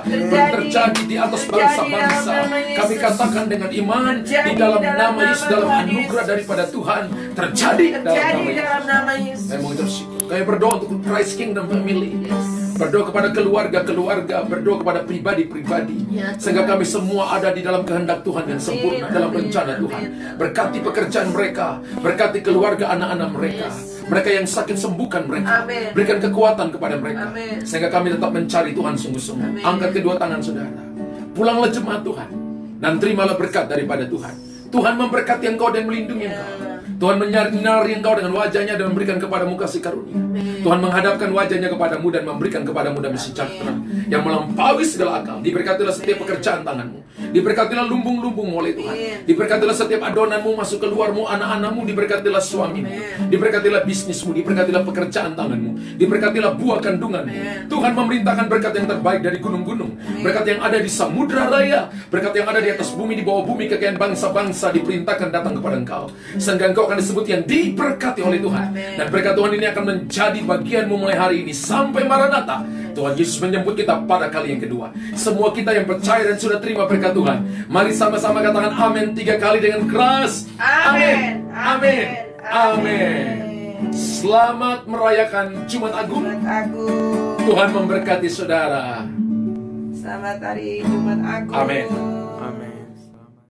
terjadi di atas bangsa-bangsa. Kami katakan dengan iman di dalam nama Yesus, dalam anugerah daripada Tuhan, terjadi dalam nama Yesus. Kami berdoa untuk Christ Kingdom Family, berdoa kepada keluarga-keluarga, berdoa kepada pribadi-pribadi, sehingga kami semua ada di dalam kehendak Tuhan yang sempurna, dalam rencana Tuhan. Berkati pekerjaan mereka, berkati keluarga anak-anak mereka. Mereka yang sakit, sembuhkan mereka. Berikan kekuatan kepada mereka, sehingga kami tetap mencari Tuhan sungguh-sungguh. Angkat kedua tangan saudara. Pulanglah jemaat Tuhan, dan terimalah berkat daripada Tuhan. Tuhan memberkati engkau dan melindungi engkau. Tuhan menyinari engkau dengan wajahnya dan memberikan kepadamu kasih karunia. Tuhan menghadapkan wajahnya kepadamu dan memberikan kepadamu damai sejahtera yang melampaui segala akal. Diberkatilah setiap pekerjaan tanganmu. Diberkatilah lumbung-lumbungmu oleh Tuhan. Diberkatilah setiap adonanmu, masuk keluarmu, anak-anakmu. Diberkatilah suamimu. Diberkatilah bisnismu. Diberkatilah pekerjaan tanganmu. Diberkatilah buah kandunganmu. Tuhan memerintahkan berkat yang terbaik dari gunung-gunung, berkat yang ada di samudra raya, berkat yang ada di atas bumi, di bawah bumi, kekayaan bangsa-bangsa diperintahkan datang kepada engkau, sehingga engkau akan disebut yang diberkati oleh Tuhan. Dan berkat Tuhan ini akan menjadi bagianmu mulai hari ini sampai Maranatha. Tuhan Yesus menjemput kita pada kali yang kedua. Semua kita yang percaya dan sudah terima berkat Tuhan, mari sama-sama katakan amin 3 kali dengan keras. Amin, amin, amin. Selamat merayakan Jumat Agung. Tuhan memberkati saudara. Selamat hari Jumat Agung. Amin.